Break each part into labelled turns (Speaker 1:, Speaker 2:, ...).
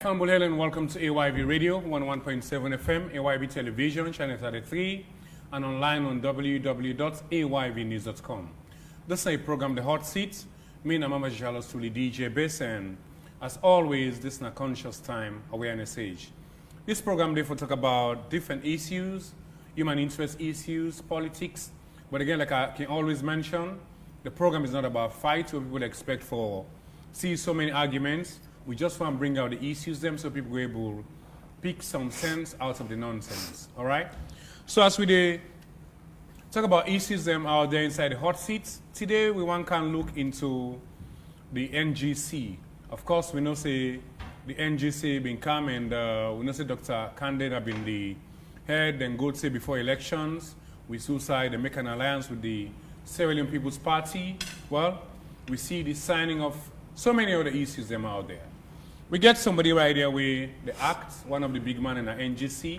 Speaker 1: Humble hello and welcome to AYV Radio 11.7 FM, AYV Television, Channel 33, and online on www.ayvnews.com. This is a program, The Hot Seat. Me and Mama Jalos Tuli DJ Bass, and as always, this is a conscious time awareness age. This program therefore talk about different issues, human interest issues, politics. But again, like I can always mention, the program is not about fight where people expect for see so many arguments. We just want to bring out the issues them so people are able to pick some sense out of the nonsense. All right? So as we talk about issues them out there inside the hot seats, today we want to look into the NGC. Of course, we know say the NGC been come and we know say Dr. Kandid have been the head and go say before elections. We suicide and make an alliance with the Sierra Leone People's Party. Well, we see the signing of so many other issues them out there. We get somebody right there with the ACT, one of the big men in the NGC.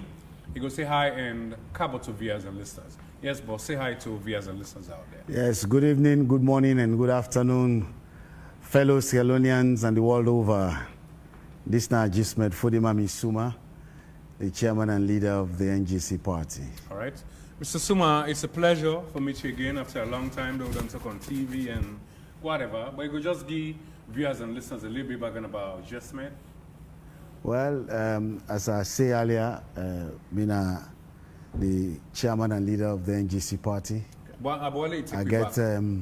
Speaker 1: He go say hi and cabo to viewers and listeners. Yes, boss, say hi to viewers and listeners out there.
Speaker 2: Yes, good evening, good morning, and good afternoon, fellow Sierra Leoneans and the world over. This is Jismet Fodimami Suma, the chairman and leader of the NGC party.
Speaker 1: All right. Mr. Suma, it's a pleasure for me to meet you again after a long time, though we don't talk on TV and whatever. But you could just give viewers and listeners a little bit background about Jismet.
Speaker 2: Well, as I say earlier, I'm the chairman and leader of the NGC party.
Speaker 1: Okay. But I get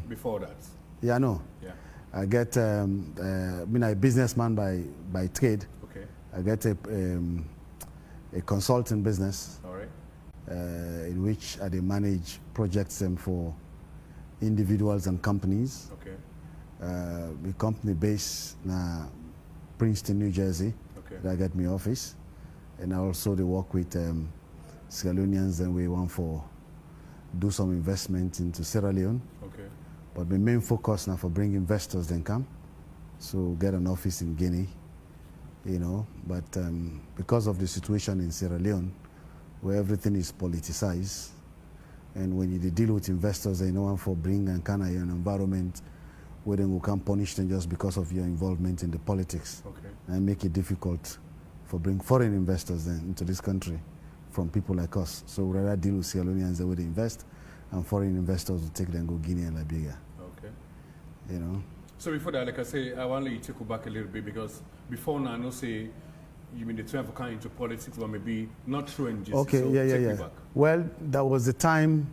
Speaker 1: before that.
Speaker 2: Yeah, I know.
Speaker 1: Yeah.
Speaker 2: I get I'm a businessman by trade.
Speaker 1: Okay.
Speaker 2: I get a consulting business.
Speaker 1: All right.
Speaker 2: In which I manage projects for individuals and companies.
Speaker 1: Okay.
Speaker 2: The company based in Princeton, New Jersey.
Speaker 1: Okay.
Speaker 2: That get me office, and I also work with Sierra Leoneans, and we want for do some investment into Sierra Leone.
Speaker 1: Okay.
Speaker 2: But the main focus now for bring investors then come, so get an office in Guinea, you know. But because of the situation in Sierra Leone, where everything is politicized, and when you deal with investors, they know one for bring and kind of an environment where then we can punish them just because of your involvement in the politics.
Speaker 1: Okay.
Speaker 2: And make it difficult for bring foreign investors then into this country from people like us. So we rather deal with Sierra Leoneans the way they invest, and foreign investors will take them go Guinea and Liberia.
Speaker 1: Okay.
Speaker 2: You know.
Speaker 1: So before that, like I say, I want to let you take you back a little bit, because before now I know say you mean the time for coming into politics, but maybe not through NGC.
Speaker 2: Okay,
Speaker 1: so
Speaker 2: yeah.
Speaker 1: Back.
Speaker 2: Well, that was the time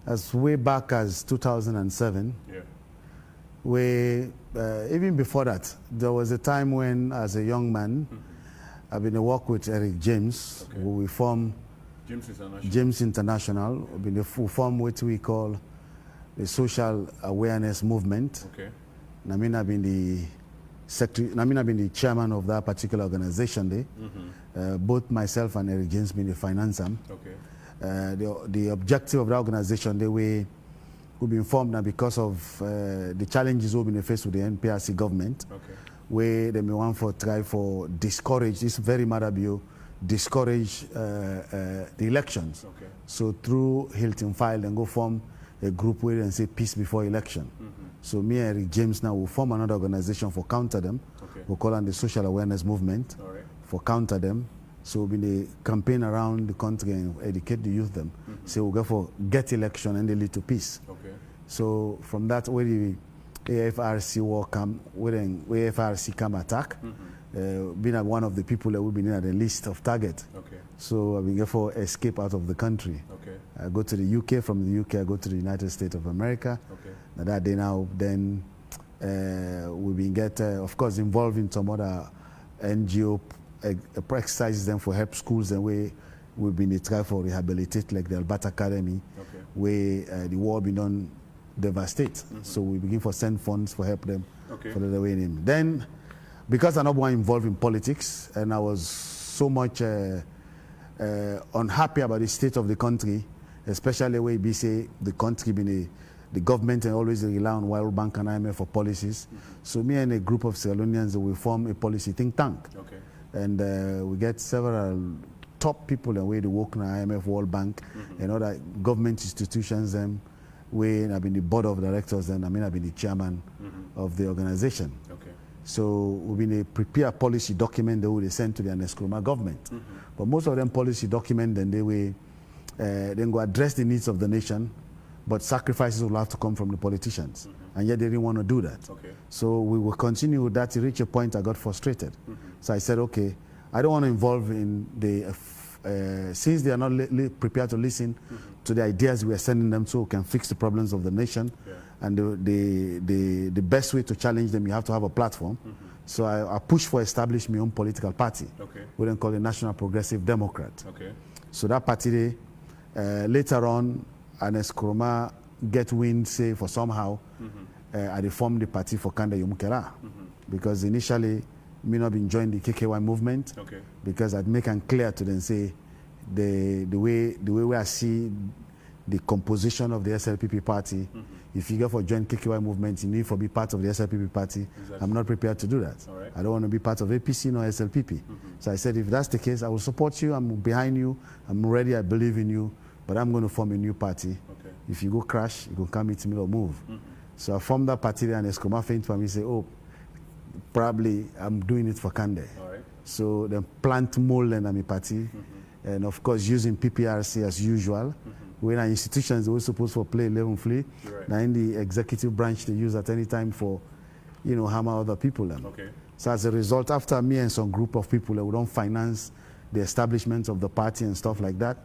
Speaker 2: as way back as 2007.
Speaker 1: Yeah.
Speaker 2: Where even before that, there was a time when, as a young man, I've been to work with Eric James,
Speaker 1: okay.
Speaker 2: who we formed James International. We formed what we call the Social Awareness Movement.
Speaker 1: Okay.
Speaker 2: I mean, I've been the secretary. I mean, I've been the chairman of that particular organization. There, both myself and Eric James been the finance arm.
Speaker 1: Okay.
Speaker 2: The objective of the organization, we've been formed now because of the challenges we've been faced with the NPRC government,
Speaker 1: okay.
Speaker 2: where they may want for try for discourage this very matter discourage the elections.
Speaker 1: Okay.
Speaker 2: So through Hilton File and go form a group where and say peace before election. So me and Eric James now will form another organization for counter them.
Speaker 1: Okay.
Speaker 2: We'll call it the Social Awareness Movement.
Speaker 1: All right.
Speaker 2: For counter them. So we'll be the campaign around the country and educate the youth them. So we'll go for get election and they lead to peace.
Speaker 1: Okay.
Speaker 2: So from that, where the AFRC war come, where AFRC come attack, being one of the people that will be in the list of target.
Speaker 1: Okay.
Speaker 2: So I've been going for escape out of the country.
Speaker 1: Okay.
Speaker 2: I go to the UK, from the UK I go to the United States of America.
Speaker 1: Okay.
Speaker 2: Now that day now, then we've been of course, involved in some other NGO exercises them for help schools, and we've been try for rehabilitate like the Alberta Academy,
Speaker 1: okay.
Speaker 2: where the war been done devastate. So we begin for send funds for help them
Speaker 1: okay.
Speaker 2: for the way in. Then, because I'm not one involved in politics, and I was so much unhappy about the state of the country, especially where we say the country been the government and always rely on World Bank and IMF for policies. So me and a group of Sierra Leoneans, we form a policy think tank.
Speaker 1: Okay.
Speaker 2: And we get several top people and where they work in the IMF, World Bank, and other government institutions. Where I've been the board of directors, and I've been the chairman of the organization.
Speaker 1: Okay.
Speaker 2: So we've been prepare a policy document that we send to the Nkrumah government. But most of them policy document, then they will then go address the needs of the nation, but sacrifices will have to come from the politicians. And yet they didn't want to do that.
Speaker 1: Okay.
Speaker 2: So we will continue with that. To reach a point, I got frustrated. So I said, okay, I don't want to involve in the, since they are not prepared to listen to the ideas we are sending them so we can fix the problems of the nation.
Speaker 1: Yeah.
Speaker 2: And the best way to challenge them, you have to have a platform. So I pushed for establishing my own political party.
Speaker 1: Okay.
Speaker 2: We then call it National Progressive Democrat.
Speaker 1: Okay.
Speaker 2: So that party, later on, Nkrumah get wind, say, for somehow, I reformed the party for Kanda Yumkela. Because initially, me not been joined the KKY movement.
Speaker 1: Okay.
Speaker 2: Because I'd make it clear to them, say, the way I see the composition of the SLPP party, if you go for join KKY movement, you need to be part of the SLPP party. Exactly. I'm not prepared to do that.
Speaker 1: Right.
Speaker 2: I don't want to be part of APC nor SLPP. So I said, if that's the case, I will support you. I'm behind you. I'm ready. I believe in you. But I'm going to form a new party.
Speaker 1: Okay.
Speaker 2: If you go crash, you can come meet me or move. So I formed that party and Nkrumah faint for me, say, oh, probably I'm doing it for Kande.
Speaker 1: Right.
Speaker 2: So then plant mold and I'm a party. And of course, using PPRC as usual. When our institutions were supposed to play 11 flea,
Speaker 1: right.
Speaker 2: Now in the executive branch they use at any time for, hammer other people.
Speaker 1: Okay.
Speaker 2: So as a result, after me and some group of people who don't finance the establishment of the party and stuff like that,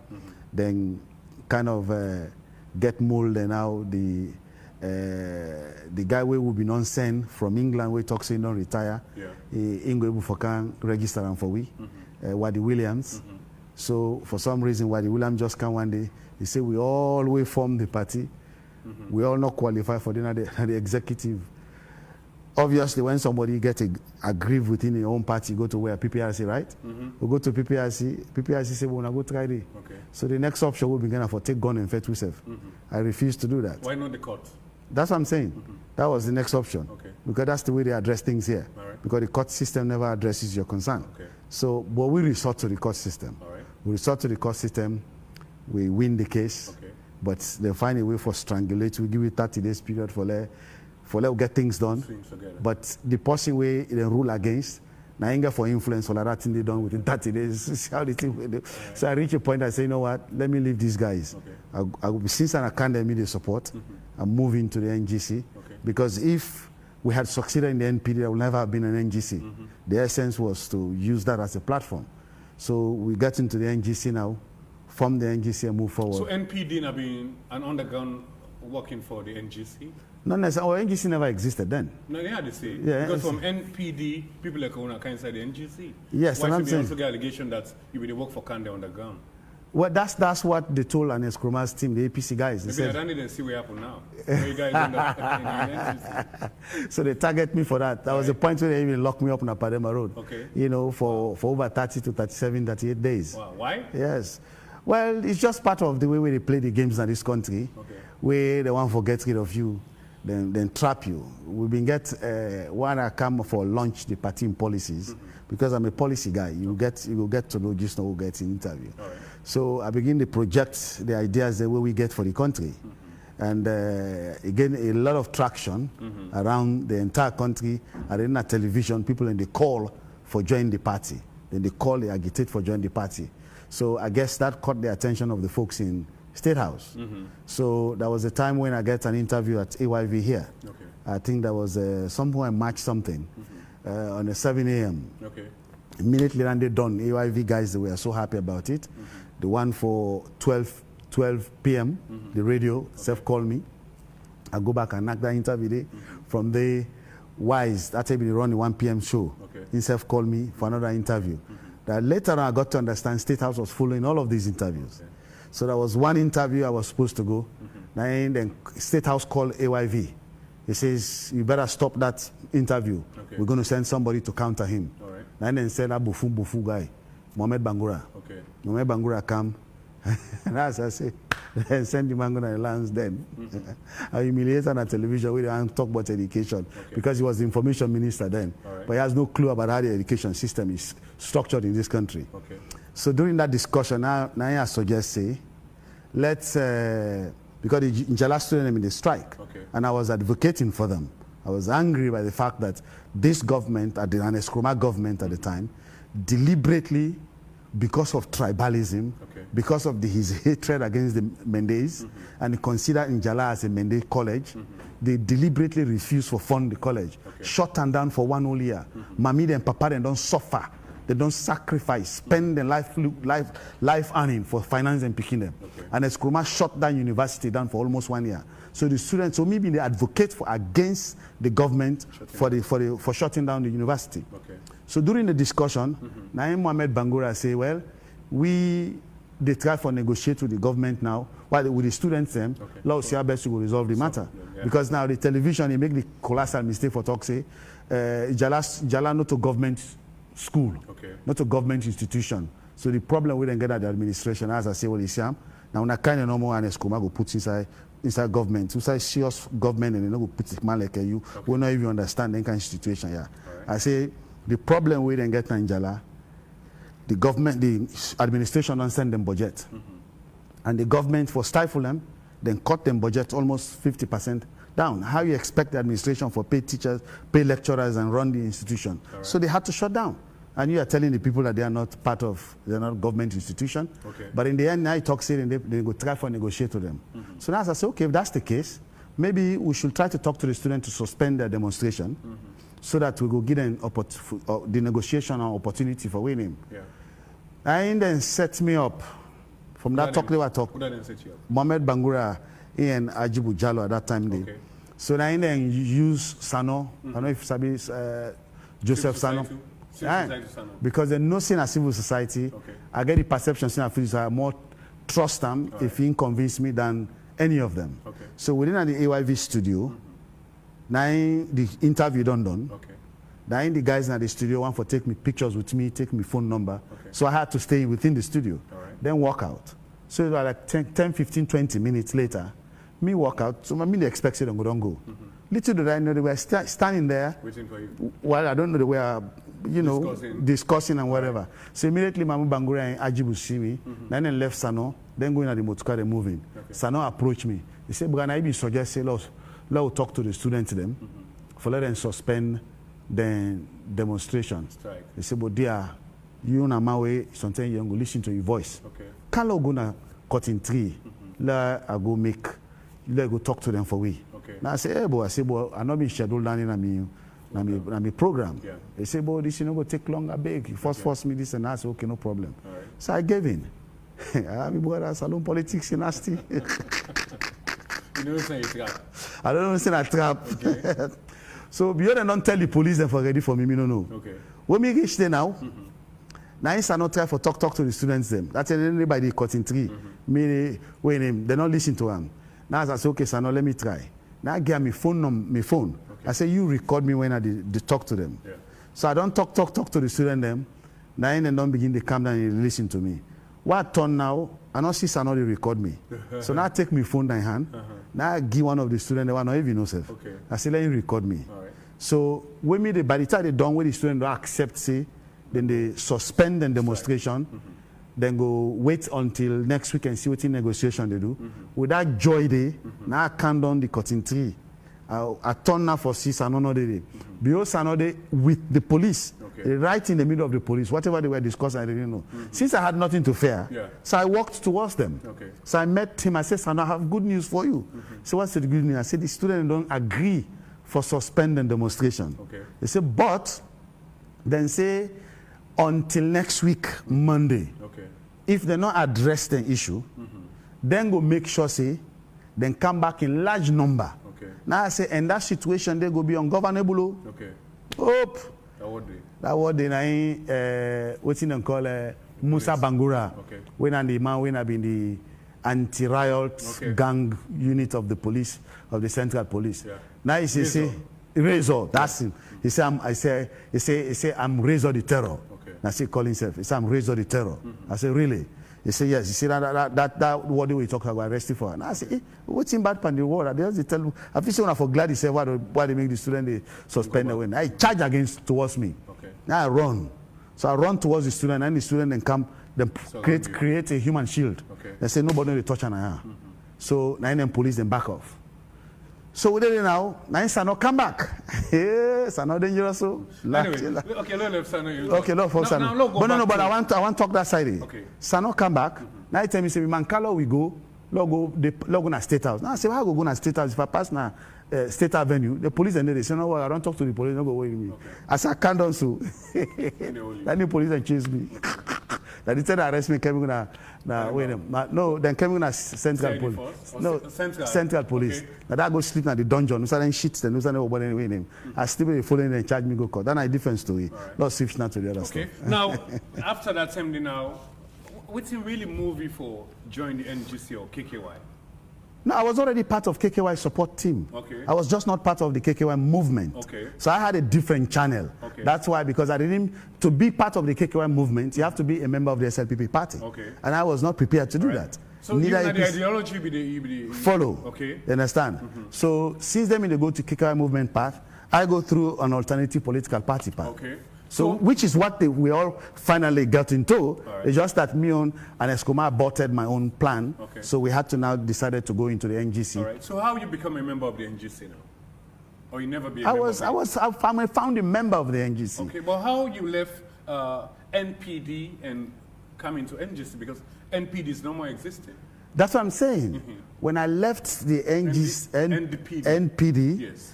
Speaker 2: then kind of get mold and now the guy we will be non-sent from England, we talk say non retire, Ingwe Bufokan register and for we, Wadi Williams. So for some reason, Wadi Williams just come one day. He said, we all we form the party. We all not qualify for the executive. Obviously, when somebody gets aggrieved within your own party, go to where PPRC, right? We go to PPRC. PPRC say, we want to go try it.
Speaker 1: Okay.
Speaker 2: So the next option will be going to take gun and fight yourself. I refuse to do that.
Speaker 1: Why not the court?
Speaker 2: That's what I'm saying. That was the next option.
Speaker 1: Okay.
Speaker 2: Because that's the way they address things here.
Speaker 1: All right.
Speaker 2: Because the court system never addresses your concern.
Speaker 1: Okay.
Speaker 2: So, but we resort to the court system.
Speaker 1: All right.
Speaker 2: We resort to the court system. We win the case.
Speaker 1: Okay.
Speaker 2: But they find a way for strangulate. We give it 30 days period for let get things done. But the person way they rule against, now ain't for influence for that thing they done within 30 days. This is how the thing will do. Right. So I reach a point I say, you know what, let me leave these guys. Okay. Since I can't give me the support, I'm moving to the NGC. Okay. Because if we had succeeded in the NPD, there would never have been an NGC. The essence was to use that as a platform. So we got into the NGC now, form the NGC and move forward.
Speaker 1: So NPD have been an underground working for the NGC?
Speaker 2: Not necessarily. Our NGC never existed then.
Speaker 1: No, they had to say.
Speaker 2: Yeah,
Speaker 1: because from NPD, people like Ona can inside the NGC.
Speaker 2: Yes,
Speaker 1: why
Speaker 2: and
Speaker 1: should we also get allegation that you will work for Kande underground?
Speaker 2: Well, that's what they told Nkrumah's team, the APC guys.
Speaker 1: Maybe I don't even see what happened now. Where you guys end up in the NGC.
Speaker 2: So they target me for that. That was the point where they even locked me up on Padema Road.
Speaker 1: Okay.
Speaker 2: For over 30 to 37, 38 days.
Speaker 1: Wow. Why?
Speaker 2: Yes. Well, it's just part of the way they play the games in this country. Okay. Where they want to get rid of you, then trap you. We've been when I come for launch the party in policies, because I'm a policy guy, you will get to know just who gets in interview. Right. So I begin to project the ideas the way we get for the country. And again, a lot of traction around the entire country. Arena television, people in the call for joining the party. Then they call, they agitate for joining the party. So I guess that caught the attention of the folks in State House. So there was a time when I get an interview at AYV here. Okay. I think that was somewhere in March something, on a 7 a.m. Okay. Immediately when they done, AYV guys, they were so happy about it. The one for 12 p.m., the radio, Self called me. I go back and knock that interview day. From there, Wise, that time they run the 1 p.m. show. Okay. He Self called me for another interview. That later on I got to understand State House was following all of these interviews. Okay. So there was one interview I was supposed to go. Then State House called AYV. He says, you better stop that interview. Okay. We're going to send somebody to counter him. All right. And then said that bufu guy, Mohamed Bangura. Okay. Mohamed Bangura come. And as I say, then send the man on the lands then. I humiliated on television. We didn't talk about education because he was the information minister then. Right. But he has no clue about how the education system is structured in this country. Okay. So during that discussion, now I suggest, say, let's, because the Njala students in the strike, and I was advocating for them I was angry by the fact that this government, the Nkrumah government at the time, deliberately, because of tribalism, because of his hatred against the Mendes, and considered Njala as a Mendes college, they deliberately refused to fund the college. Shut them down for 1 whole year. Mami and Papa don't suffer. They don't sacrifice, spend their life earning for finance and picking them. And Nkrumah shut down university down for almost 1 year. So the students, so maybe they advocate against the government for shutting down the university. So during the discussion, Naim Mohamed Bangura say, well, they try for negotiate with the government now, while with the students them, let's see how best we will resolve the matter. Because now the television, they make the colossal mistake for talk say, Jala not a government school, not a government institution. So the problem we then get at the administration, as I say, well, Isiam, now when I kind of normal and Nkrumah go put inside government, inside serious government, and they go put it man like you, we not even understand that kind of situation. Yeah, I say the problem we then get in Jala, the government, the administration don't send them budget, and the government for stifle them, then cut them budget almost 50% down. How you expect the administration for pay teachers, pay lecturers, and run the institution? So they had to shut down. And you are telling the people that they are not part of, they are not government institution. But in the end, now you talk, say, they go try for negotiate with them. So now I say, okay, if that's the case, maybe we should try to talk to the students to suspend their demonstration, so that we go give them the negotiation or opportunity for winning. And then set me up from that talk they were talking. Who didn't set you up? Mohamed Bangura and Ajibu Jallo at that time. So then use Sano. I don't know if Sabi Joseph Sano. Because they know sin as civil society. I get the perception that I more trust them if he convince me than any of them. So within the AYV studio, now the interview done. Now the guys in the studio want to take me pictures with me, take me phone number. So I had to stay within the studio, then walk out. So it was like 10, 15, 20 minutes later, me walk out. So I mean they expected them don't go. Little did I know they were standing there. Waiting for you. Well, I don't know, they were, you know, discussing and whatever. So immediately Mamu Bangura and Ajibu see me. Then they left Sano, then going at the motor car, they're moving. Sano approached me. He said, "But I be suggest say, let's talk to the students them, for let them suspend the demonstration." They said, "But dear, you na my way, sometimes you go listen to your voice. Can't go na cutting tree. Let I go make, let go talk to them for we." Now I say, "Hey, boy," I say, "Boy, I'm not being scheduled down in my program." They say, "Boy, this is not going to take long. I beg. You force me this and that." I say, "Okay, no problem." So I gave in. I mean, boy, that's salon politics nasty.
Speaker 1: You know, it's a trap.
Speaker 2: I don't know, it's a trap. So beyond don't tell the police they're ready for me. No. When we reach there now, now I not try for talk to the students them. That's anybody cutting tree. Me, when they don't listen to them. Now I say, "Okay, so now let me try." Now I get my phone. I say, "You record me when I talk to them." So I don't talk to the student them. Now they don't begin to come down and listen to me. What turn now? I don't see somebody record me. So now I take my phone in hand. Now I give one of the students the one not even know self. I say, "Let him record me." So when by the time they done with the student don't accept, say, then they suspend the demonstration. Then go wait until next week and see what negotiation they do. With that joy day, now I count down the cutting tree. I turn now for 6 another day. Because another day with the police, right in the middle of the police, whatever they were discussing, I didn't know. Since I had nothing to fear, so I walked towards them. So I met him. I said, "Sano, I have good news for you." So what's the good news? I said, "The students don't agree for suspending demonstration." They said, "But then say until next week, Monday." If they not address the issue, then go make sure, say, then come back in large number. Now I say, in that situation, they go be ungovernable. Hope. That what they what's in them call Musa Bangura. When the man when I been the anti-riot gang unit of the police, of the Central Police. Now he say Razor, that's him. He say I'm Razor the Terror. I say, call himself. He said, "I'm Razor the Terror." I say, "Really?" He said, "Yes." He said, that what do we talk about arresting for? And I say, what's in bad pan the world? They tell me, I feel so for glad he said why they make the student they suspend the win. I charge against towards me. Now I run. So I run towards the student, and the student then come, then create a human shield. They say nobody will touch an eye. So now then police then back off. So we did it now. Now Sano come back. Yes, Sano dangerous. So
Speaker 1: anyway, okay, let Sano.
Speaker 2: Okay, look for Sano. But I want to talk that side.
Speaker 1: Okay.
Speaker 2: Sano come back. Now he tell me say, Mankalo we go. Log na State House. Now I say, how go na State House? If I pass na State Avenue, the police and they say, no, I don't talk to the police. No go wait me. Okay. As I can't do so. That the police and chase me. That they said arrest me, came gonna no, then came gonna Central Police. No, Central Police. Okay. Now that go sleep na the dungeon. No certain shit. Then no certain nobody anyway name. I still be following and charge me go court. Then I different story. Not switch now to the other stuff.
Speaker 1: Now after that time now. What's it really move you for join the NGC or KKY?
Speaker 2: No, I was already part of KKY support team.
Speaker 1: Okay.
Speaker 2: I was just not part of the KKY movement.
Speaker 1: Okay.
Speaker 2: So I had a different channel.
Speaker 1: Okay.
Speaker 2: That's why, because I didn't, to be part of the KKY movement, you have to be a member of the SLPP party.
Speaker 1: Okay.
Speaker 2: And I was not prepared to do that.
Speaker 1: So you had the ideology be the
Speaker 2: follow.
Speaker 1: Okay.
Speaker 2: You understand? So since then, when they go to KKY movement path, I go through an alternative political party path.
Speaker 1: Okay.
Speaker 2: So which is what we all finally got into. It's just that me and Escoma aborted my own plan.
Speaker 1: Okay.
Speaker 2: So we had to now decided to go into the NGC.
Speaker 1: All right. So how you become a member of the NGC now? Or you never be a
Speaker 2: I'm a founding member of the NGC.
Speaker 1: Okay, but how you left NPD and come into NGC? Because NPD is no more existing.
Speaker 2: That's what I'm saying. When I left the NPD,
Speaker 1: yes,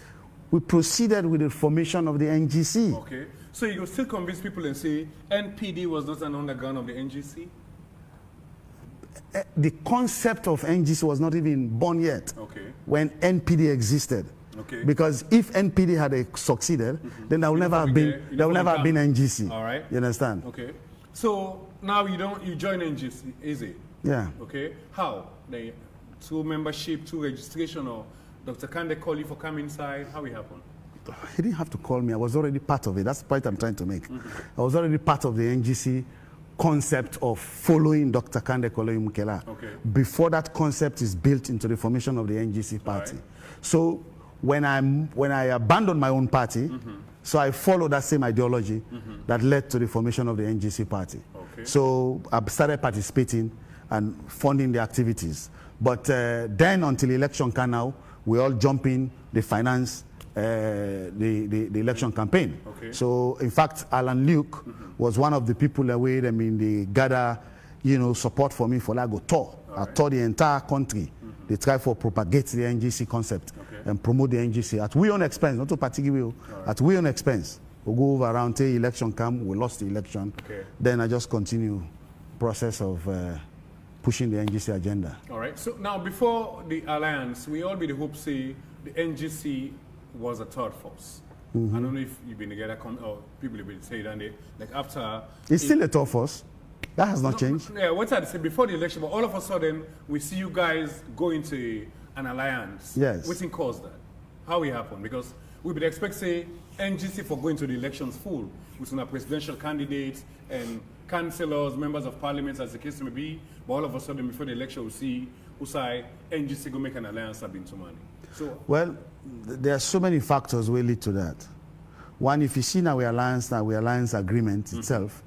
Speaker 2: we proceeded with the formation of the NGC.
Speaker 1: Okay. So you still convince people and say NPD was not an underground of the NGC?
Speaker 2: The concept of NGC was not even born yet.
Speaker 1: Okay. When
Speaker 2: NPD existed.
Speaker 1: Okay.
Speaker 2: Because if NPD had succeeded, then there will never have been NGC.
Speaker 1: All right.
Speaker 2: You understand?
Speaker 1: Okay. So now you join NGC, is it?
Speaker 2: Yeah.
Speaker 1: Okay. How? Through membership, through registration, or Dr. Kande call you for come inside? How it happen?
Speaker 2: He didn't have to call me. I was already part of it. That's the point I'm trying to make. I was already part of the NGC concept of following Dr. Kande Koloyi Mukela.
Speaker 1: Okay.
Speaker 2: Before that concept is built into the formation of the NGC party. Right. So when I abandoned my own party, so I followed that same ideology that led to the formation of the NGC party.
Speaker 1: Okay.
Speaker 2: So I started participating and funding the activities. But then until election came now, we all jump in, the finance, the election campaign.
Speaker 1: Okay.
Speaker 2: So in fact, Alan Luke was one of the people that they gather, support for me for like a tour. I toured the entire country. They try for propagate the NGC concept and promote the NGC at we own expense, not to particularly at we own expense. We go over around till election come, we lost the election.
Speaker 1: Okay.
Speaker 2: Then I just continue process of pushing the NGC agenda.
Speaker 1: All right. So now before the alliance, we all be the hope say the NGC was a third force. I don't know if you've been together or people have been saying that like after
Speaker 2: it's still a third force. That has not changed.
Speaker 1: Yeah, what I say before the election, but all of a sudden we see you guys go into an alliance.
Speaker 2: Yes.
Speaker 1: What caused that? How it happened? Because we would expect say NGC for going to the elections full with some presidential candidates and councillors, members of parliament, as the case may be. But all of a sudden before the election we see Usai NGC go make an alliance have been to money. So
Speaker 2: well, there are so many factors will lead to that. One, if you see now we alliance agreement itself,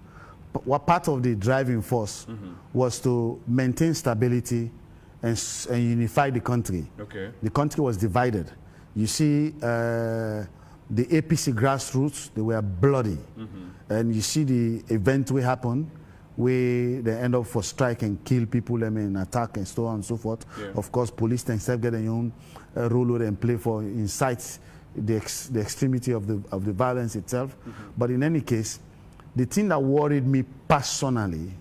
Speaker 2: what part of the driving force was to maintain stability and unify the country.
Speaker 1: Okay.
Speaker 2: The country was divided. You see the APC grassroots, they were bloody. And you see the event will happen where they end up for strike and kill people, attack and so on and so forth. Yeah. Of course, police themselves get their own role and play for incite the extremity of the violence itself. But in any case, the thing that worried me personally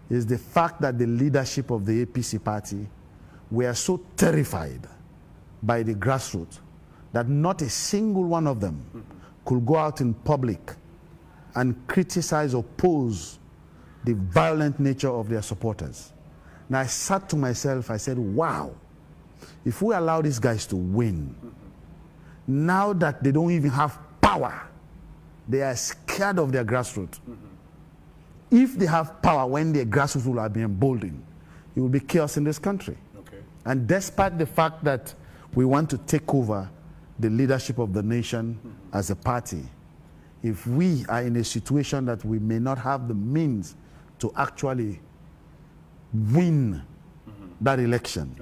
Speaker 2: is the fact that the leadership of the APC party were so terrified by the grassroots that not a single one of them could go out in public and criticize or oppose the violent nature of their supporters. Now I sat to myself, I said, wow, if we allow these guys to win, now that they don't even have power, they are scared of their grassroots. If they have power when their grassroots will have been emboldened, it will be chaos in this country.
Speaker 1: Okay.
Speaker 2: And despite the fact that we want to take over the leadership of the nation as a party, if we are in a situation that we may not have the means to actually win that election,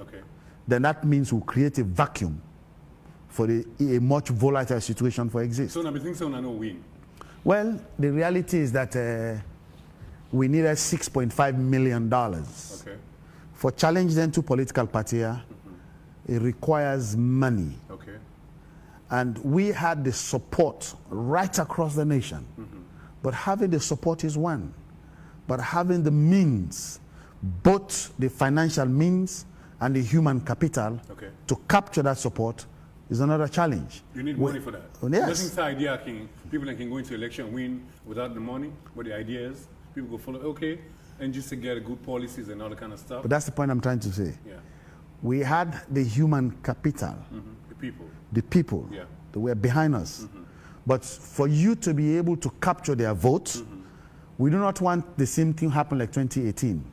Speaker 2: then that means we'll create a vacuum for a much volatile situation for exist.
Speaker 1: So, I think so, no win.
Speaker 2: Well, the reality is that we needed $6.5 million.
Speaker 1: Okay.
Speaker 2: For challenge them to political party, it requires money.
Speaker 1: Okay.
Speaker 2: And we had the support right across the nation. But having the support is one. But having the means, both the financial means and the human capital, to capture that support is another challenge.
Speaker 1: You need money for that.
Speaker 2: Yes.
Speaker 1: Doesn't the idea people can go into election and win without the money, but the idea is people go follow, okay, and just to get good policies and all that kind of stuff.
Speaker 2: But that's the point I'm trying to say.
Speaker 1: Yeah.
Speaker 2: We had the human capital.
Speaker 1: The people.
Speaker 2: The people.
Speaker 1: Yeah.
Speaker 2: That were behind us. But for you to be able to capture their votes, we do not want the same thing happen like 2018.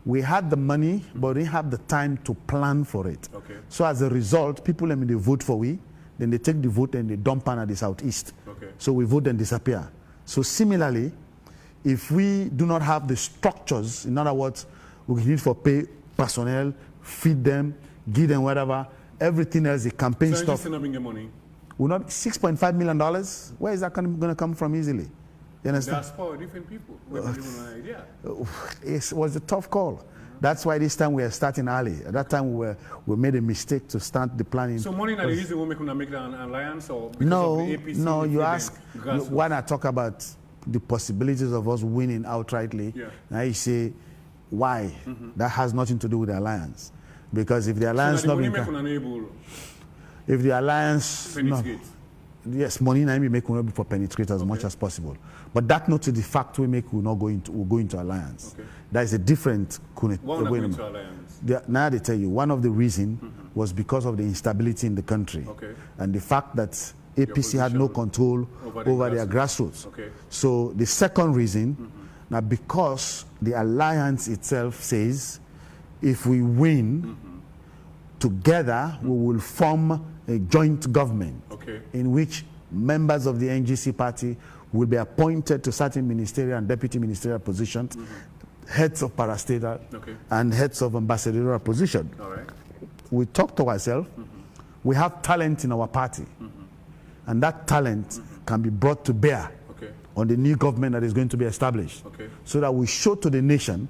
Speaker 2: We had the money, but we didn't have the time to plan for it.
Speaker 1: Okay.
Speaker 2: So as a result, people, they vote for we, then they take the vote and they dump on at the southeast.
Speaker 1: Okay.
Speaker 2: So we vote and disappear. So similarly, if we do not have the structures, in other words, we need for pay personnel, feed them, give them whatever, everything else, the campaign
Speaker 1: so
Speaker 2: stuff.
Speaker 1: So not bring the money?
Speaker 2: We're not $6.5 million. Where is that going to come from easily? You understand?
Speaker 1: That's for different people. We have an idea.
Speaker 2: It was a tough call. That's why this time we are starting early. At that time we made a mistake to start the planning.
Speaker 1: So money not the reason we make an alliance, or because
Speaker 2: no,
Speaker 1: of the APC?
Speaker 2: No, you ask, when I talk about the possibilities of us winning outrightly, now you say, why? That has nothing to do with the alliance. Because if the alliance
Speaker 1: so
Speaker 2: if the alliance yes, money now we make will not for penetrate as much as possible. But that not to the fact we make will not go into alliance. Okay. That is a different
Speaker 1: going into alliance.
Speaker 2: Now they tell you one of the reasons was because of the instability in the country.
Speaker 1: Okay.
Speaker 2: And the fact that APC had no control over their grassroots.
Speaker 1: Okay.
Speaker 2: So the second reason, now because the alliance itself says if we win together, we will form a joint government in which members of the NGC party will be appointed to certain ministerial and deputy ministerial positions, heads of parastatal and heads of ambassadorial position.
Speaker 1: All right.
Speaker 2: We talk to ourselves, we have talent in our party, and that talent can be brought to bear on the new government that is going to be established, so that we show to the nation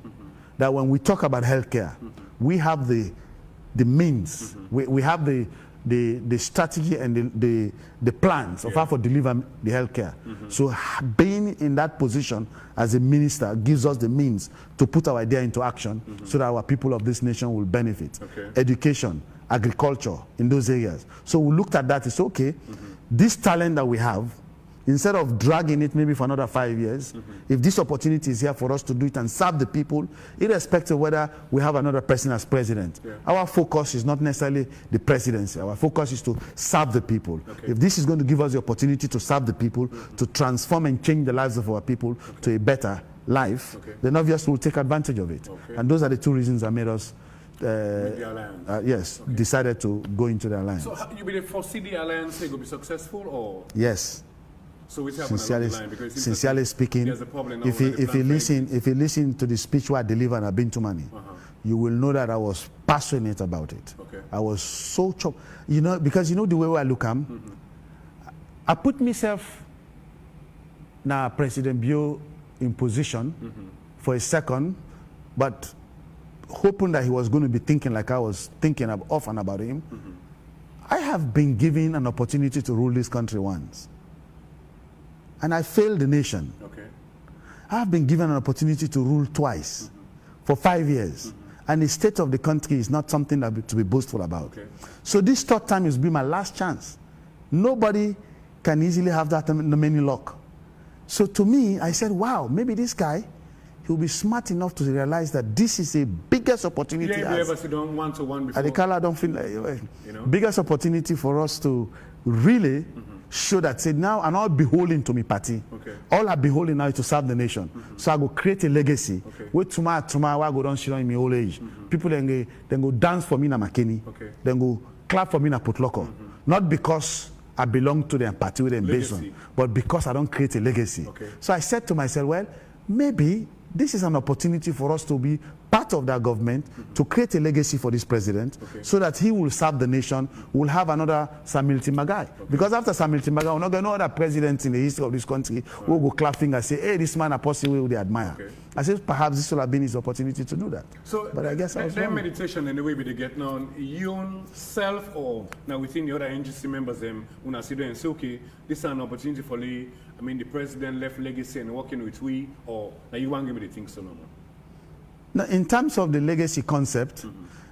Speaker 2: that when we talk about healthcare, we have the means, we have the strategy and the plans of how to deliver the healthcare. So being in that position as a minister gives us the means to put our idea into action so that our people of this nation will benefit. Education, agriculture, in those areas. So we looked at that, it's okay, this talent that we have, instead of dragging it maybe for another 5 years, if this opportunity is here for us to do it and serve the people, irrespective of whether we have another person as president, our focus is not necessarily the presidency. Our focus is to serve the people. If this is going to give us the opportunity to serve the people, to transform and change the lives of our people to a better life, then obviously we'll take advantage of it. And those are the two reasons that made us decided to go into the alliance.
Speaker 1: So you will foresee the alliance will be successful, or?
Speaker 2: Yes.
Speaker 1: So we
Speaker 2: sincerely speaking, if you listen to the speech I delivered at Bintumani, you will know that I was passionate about it. I was so because you know the way I look at I put myself now President Bio in position for a second, but hoping that he was going to be thinking like I was thinking often about him. I have been given an opportunity to rule this country once. And I failed the nation. I have been given an opportunity to rule twice for 5 years. And the state of the country is not something that to be boastful about. So this third time has been my last chance. Nobody can easily have that many luck. So to me, I said, wow, maybe this guy, he'll be smart enough to realize that this is a biggest opportunity.
Speaker 1: You ever sit down one-to-one before?
Speaker 2: I don't feel like, biggest opportunity for us to really show that, say, now I'm not beholden to my party. All I'm beholden now is to serve the nation. So I go create a legacy. Wait tomorrow I go down shit in my old age. People then go dance for me in Makeni. Then go clap for me in Putloko. Not because I belong to their party with them based on, but because I don't create a legacy. So I said to myself, well, maybe this is an opportunity for us to be part of that government to create a legacy for this president so that he will serve the nation, will have another Samilti Magai. Because after Samilti Magai, we're not going to know other presidents in the history of this country who will go clap fingers and say, hey, this man a person who they admire. I said perhaps this will have been his opportunity to do that. So, but I guess I was wrong.
Speaker 1: Meditation and the way we get now, you self or now within the other NGC members, when I see them and say, okay, this is an opportunity for me. I mean, the president left legacy and working with we, or now you want to give me the things so no more.
Speaker 2: Now, in terms of the legacy concept,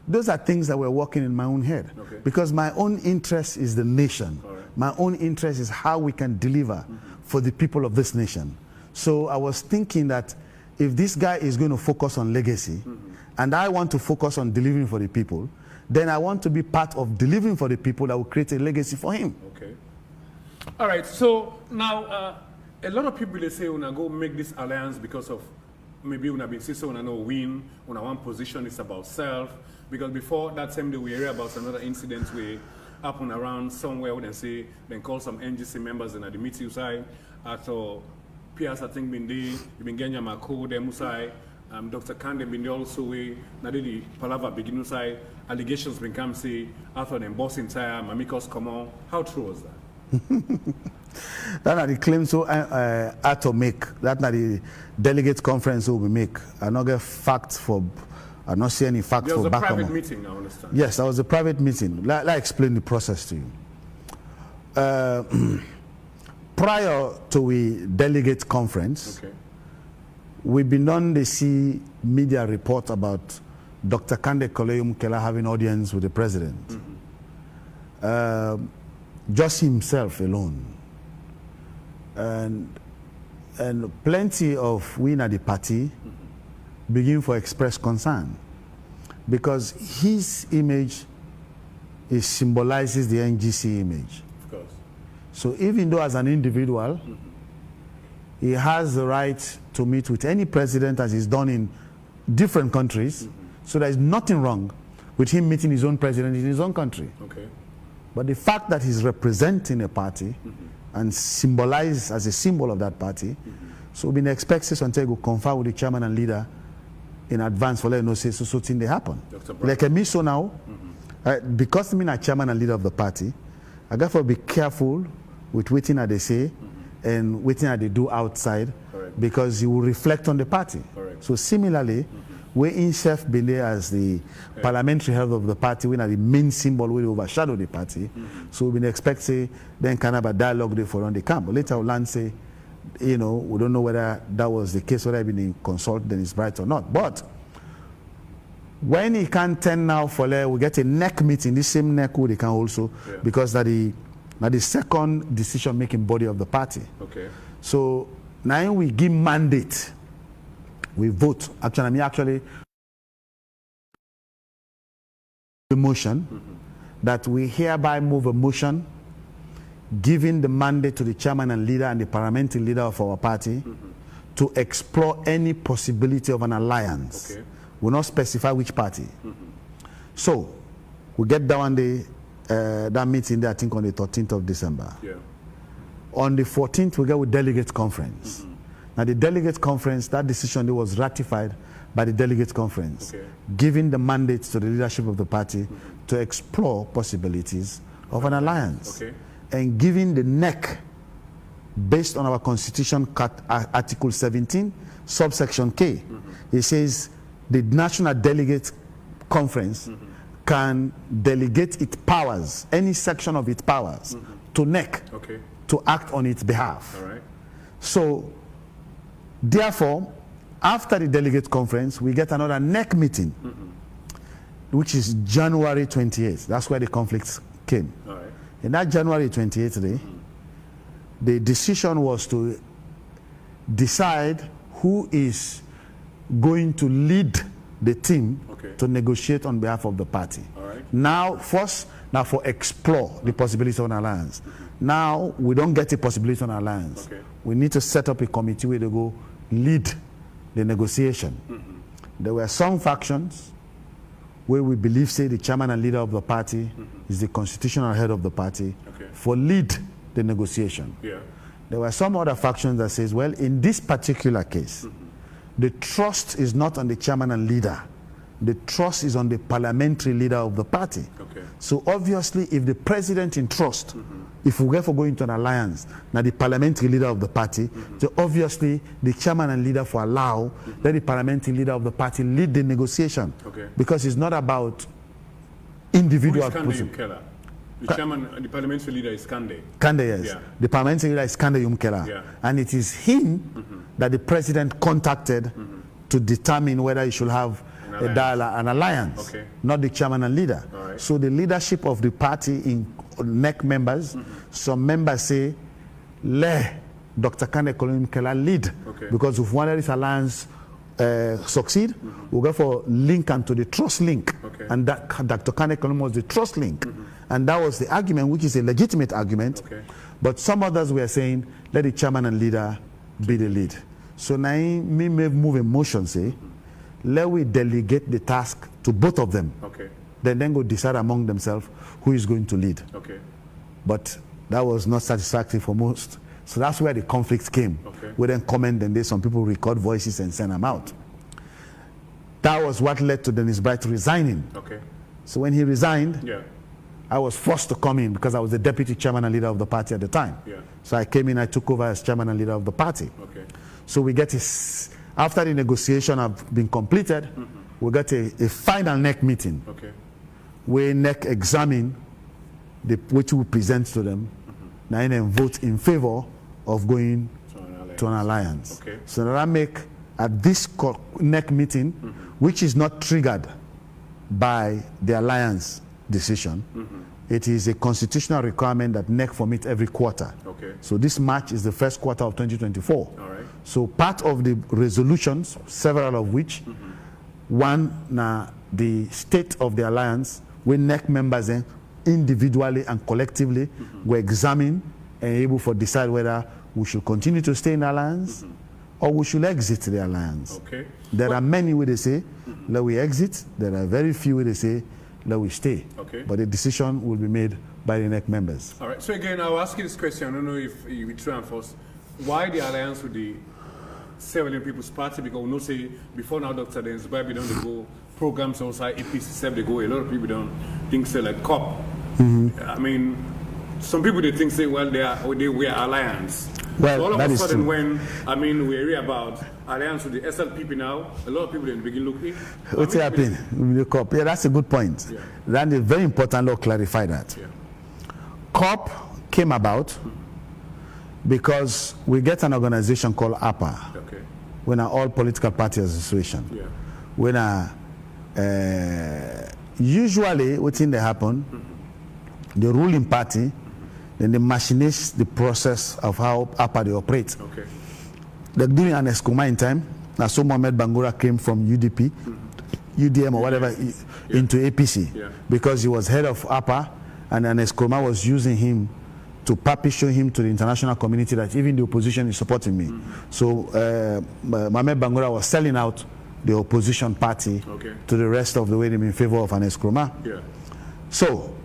Speaker 2: those are things that were working in my own head. Because my own interest is the nation. My own interest is how we can deliver for the people of this nation. So I was thinking that if this guy is going to focus on legacy, and I want to focus on delivering for the people, then I want to be part of delivering for the people that will create a legacy for him.
Speaker 1: Okay. All right. So now, a lot of people, they say, when I go make this alliance because of maybe when I've been saying so when I know win, when I want position, it's about self. Because before that same day, we hear about another incident where happen around somewhere when they say, then call some NGC members and at the meeting side, after Piers, I think, been there, you've been getting my code, them side, Dr. Kande been there also, now the Palava beginning side, allegations been come say, after them boss entire, Mamikos come on. How true was that?
Speaker 2: That are the claims so had to make. That are the delegate conference we make. I not get facts for. I not see any facts for back.
Speaker 1: There was a private meeting, I understand.
Speaker 2: Yes, that was a private meeting. Let explain the process to you. Prior to the delegate conference, we've been on the see media report about Dr. Kande Koleyum Kela having audience with the president. Just himself alone. And plenty of we in the party begin to express concern because his image symbolizes the NGC image.
Speaker 1: Of course.
Speaker 2: So even though as an individual, he has the right to meet with any president as he's done in different countries. So there is nothing wrong with him meeting his own president in his own country. But the fact that he's representing a party and symbolized as a symbol of that party. So we've been expecting until go confer with the chairman and leader in advance for letting us say so thing they happen. Like me so now, because I'm a chairman and leader of the party, I got to be careful with waiting that they say and waiting that they do outside because you will reflect on the party. So similarly, we in Chef been there as the parliamentary head of the party, we are the main symbol we overshadow the party. So we've been expecting then kind of a dialogue there for on the camp. But later we'll learn say, you know, we don't know whether that was the case, whether I've been consulted then it's right or not. But when he can't turn now for we get a neck meeting, this same neck they can also because that the second decision making body of the party. So now we give mandate. We vote. Actually, the motion that we hereby move a motion giving the mandate to the chairman and leader and the parliamentary leader of our party to explore any possibility of an alliance. We'll not specify which party. So we get down that meeting there, I think on the 13th of December. On the 14th, we go with delegate conference. Now the delegate conference, that decision was ratified by the delegate conference, giving the mandate to the leadership of the party to explore possibilities of an alliance. And giving the neck, based on our constitution, Article 17, subsection K, it says the National Delegate Conference can delegate its powers, any section of its powers, to NEC to act on its behalf. So, therefore, after the delegate conference, we get another NEC meeting, which is January 28th. That's where the conflicts came. In that January 28th day, the decision was to decide who is going to lead the team to negotiate on behalf of the party. Now, first, for explore the possibility of an alliance. Now, we don't get a possibility of an alliance. We need to set up a committee where they go lead the negotiation. There were some factions where we believe, say, the chairman and leader of the party is the constitutional head of the party for lead the negotiation. There were some other factions that says, well, in this particular case, the trust is not on the chairman and leader. The trust is on the parliamentary leader of the party.
Speaker 1: Okay.
Speaker 2: So obviously, if the president in trust, if we therefore go into an alliance, now the parliamentary leader of the party, so obviously the chairman and leader for allow, let the parliamentary leader of the party lead the negotiation.
Speaker 1: Okay.
Speaker 2: Because it's not about individual
Speaker 1: person. The chairman, the parliamentary leader is Kande.
Speaker 2: Kande, yes.
Speaker 1: Yeah.
Speaker 2: The parliamentary leader is Kande Yumkela.
Speaker 1: Yeah.
Speaker 2: And it is him that the president contacted to determine whether he should have an alliance, not the chairman and leader.
Speaker 1: Right.
Speaker 2: So the leadership of the party in NEC members, some members say, let Dr. Kande Yumkela lead. Because if one of this alliance succeed, we'll go for link and to the trust link. And that Dr. Kande Yumkela was the trust link. And that was the argument, which is a legitimate argument. But some others were saying, let the chairman and leader be the lead. So now me move a motion, say, let we delegate the task to both of them. Then go decide among themselves who is going to lead. But that was not satisfactory for most. So that's where the conflict came. We then comment, and then some people record voices and send them out. That was what led to Dennis Bright resigning. So when he resigned, I was forced to come in because I was the deputy chairman and leader of the party at the time. So I came in, I took over as chairman and leader of the party. So we get after the negotiation have been completed, we got a final NEC meeting where NEC examine which we present to them, and then vote in favor of going to an alliance. So that I make at this NEC meeting, which is not triggered by the alliance decision, it is a constitutional requirement that NEC formit every quarter. So this March is the first quarter of 2024. So part of the resolutions, several of which, one, the state of the alliance, where NEC members individually and collectively were examined and able to decide whether we should continue to stay in the alliance or we should exit the alliance. There are many where they say, let we exit. There are very few where they say, let we stay. But the decision will be made by the NEC members.
Speaker 1: All right. So again, I'll ask you this question. I don't know if you try and force. Why the alliance with the Several People's Party? Because we know, say, before now, Dr. Dennis Bright, we don't go programs outside APC, they go. A lot of people don't think, say, like COP. I mean, some people, they think, say, well, they were alliance.
Speaker 2: Well,
Speaker 1: so all of
Speaker 2: that
Speaker 1: a
Speaker 2: is
Speaker 1: sudden,
Speaker 2: true.
Speaker 1: when, I mean, we hear about alliance with the SLPP now, a lot of people then begin looking.
Speaker 2: What's happening with the COP? Yeah, that's a good point. That is very important to clarify that. COP came about because we get an organization called APA, when are all political party association. When usually within they happen, the ruling party, then they machinate the process of how APA they operate. Like during an Escoma in time, so Mohamed Bangura came from UDP, UDM or whatever, into APC, because he was head of APA, and an Escoma was using him to show him to the international community that even the opposition is supporting me. So Mohamed Bangura was selling out the opposition party to the rest of the way in favor of an Escoma. So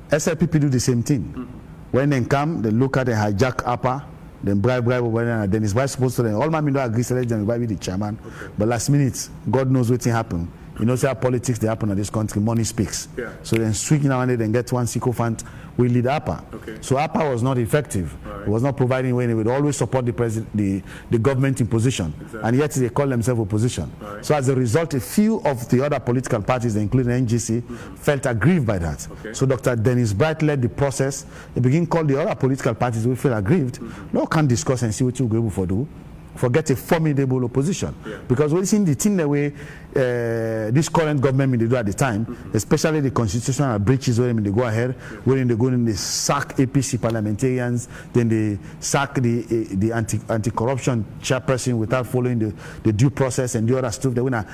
Speaker 2: SLPP do the same thing. When they come, they look at the hijack APA, then bribe, and then it's supposed to, all my men don't agree, so let them bribe the chairman. But last minute, God knows what happened. You know, how politics they happen in this country, money speaks. So then swing now and then get one sycophant, we lead APA. So APA was not effective. It was not providing when they would always support the government in position. And yet they call themselves opposition. So as a result, a few of the other political parties, including NGC, felt aggrieved by that. So Dr. Dennis Bright led the process. He began to call the other political parties who feel aggrieved. No can discuss and see what you go able to do. Forget a formidable opposition. Because we've seen the thing the way this current government they do at the time, especially the constitutional breaches where they go ahead, when they go in, they sack APC parliamentarians, then they sack the anti-corruption chairperson without following the due process and the other stuff. They win a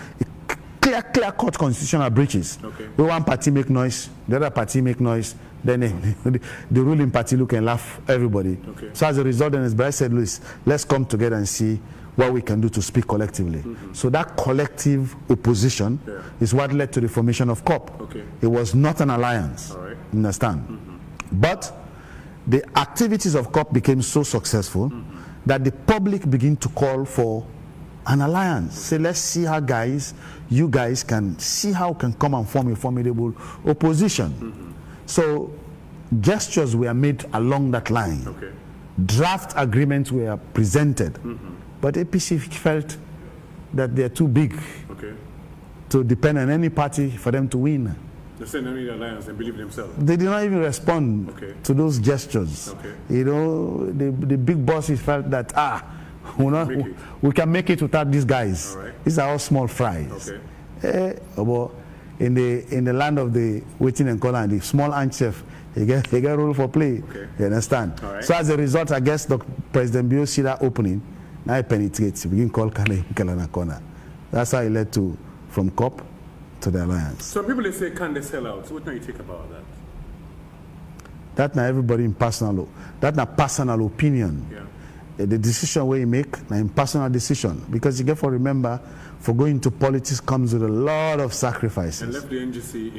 Speaker 2: clear-cut constitutional breaches. Where one party make noise, the other party make noise, then the ruling party look and laugh everybody. So as a result, then as Bright said, Luis, let's come together and see what we can do to speak collectively. So that collective opposition is what led to the formation of COP. It was not an alliance, you understand? But the activities of COP became so successful that the public began to call for an alliance. Say, let's see how you guys can see how can come and form a formidable opposition. So gestures were made along that line.
Speaker 1: Okay.
Speaker 2: Draft agreements were presented. But APC felt that they're too big to depend on any party for them to win.
Speaker 1: They said they need alliance and believe themselves.
Speaker 2: They did not even respond to those gestures. You know, the big bosses felt that, we can make it without these guys. These are all small fries. But in the land of the waiting and calling, the small ant chef, he get role for play. You understand? So as a result, I guess President Bio see that opening. Now he penetrates. He begin call Kalana corner. That's how he led to from COP to the alliance.
Speaker 1: So people they say, can they sell out? So what do you think about that?
Speaker 2: That's not everybody in personal. That's not personal opinion. The decision where you make, not in personal decision, because you get to remember, for going into politics comes with a lot of sacrifices. And left
Speaker 1: the NGC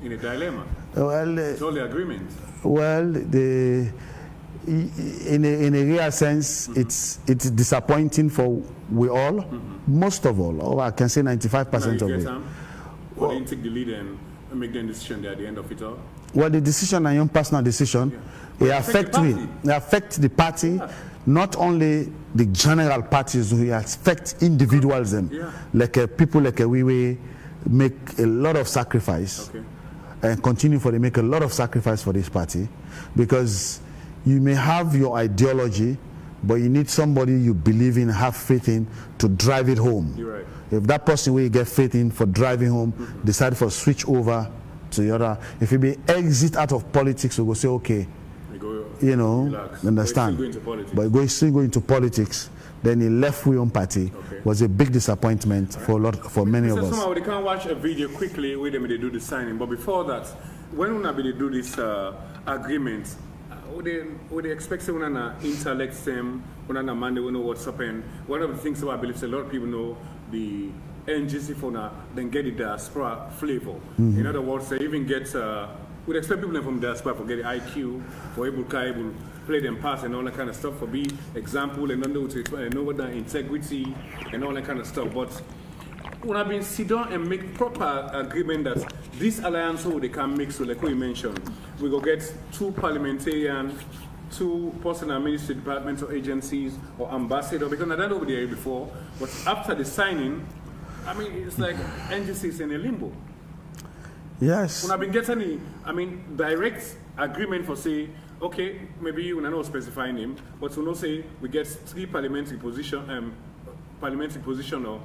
Speaker 1: in a dilemma.
Speaker 2: Well,
Speaker 1: it's all the agreement.
Speaker 2: Well, in a real sense, it's disappointing for we all, most of all, or I can say 95% of it.
Speaker 1: Or they take the lead and make the decision there at the end of it all?
Speaker 2: Well, the decision is your personal decision. It affects the party, not only the general parties, we affect individuals, like people like we make a lot of sacrifice and continue to make a lot of sacrifice for this party, because you may have your ideology, but you need somebody you believe in, have faith in, to drive it home.
Speaker 1: You're right.
Speaker 2: If that person will get faith in for driving home, decide for switch over to the other. If you be exit out of politics, we go say, okay, you know, relax. Understand. But still go into politics, then he left we own party was a big disappointment for many of us.
Speaker 1: Somehow they can watch a video quickly where they do the signing. But before that, when they do this agreement, would they expect someone to intellect them, when on Monday we know what's happening? One of the things I believe a lot of people know, the NGC for now, then get the diaspora flavor. In other words, they even get, we'd expect people from diaspora for get the IQ, for able to play them parts and all that kind of stuff, for be example and know to explain, and know what the integrity and all that kind of stuff. But when I've been sit down and make proper agreement that this alliance they can make, so like we mentioned, we go get 2 parliamentarian, 2 personal ministry departments or agencies or ambassador, because I don't over there before, but after the signing, I mean, it's like NGC is in a limbo.
Speaker 2: Yes.
Speaker 1: When I've been getting direct agreement for say, okay, maybe you will not specify him, but we know say we get 3 parliamentary position or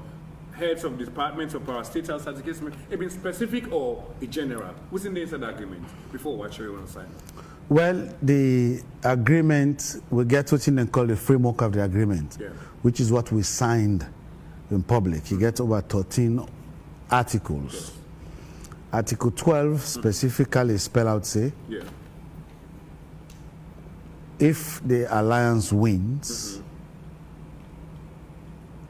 Speaker 1: heads of departments or parastatals as the case may be, been specific or a general. What's in the inside agreement before what you want to sign?
Speaker 2: Well, the agreement, we get what they call the framework of the agreement, which is what we signed in public. You get over 13 articles. Article 12 specifically spell out, say, if the alliance wins,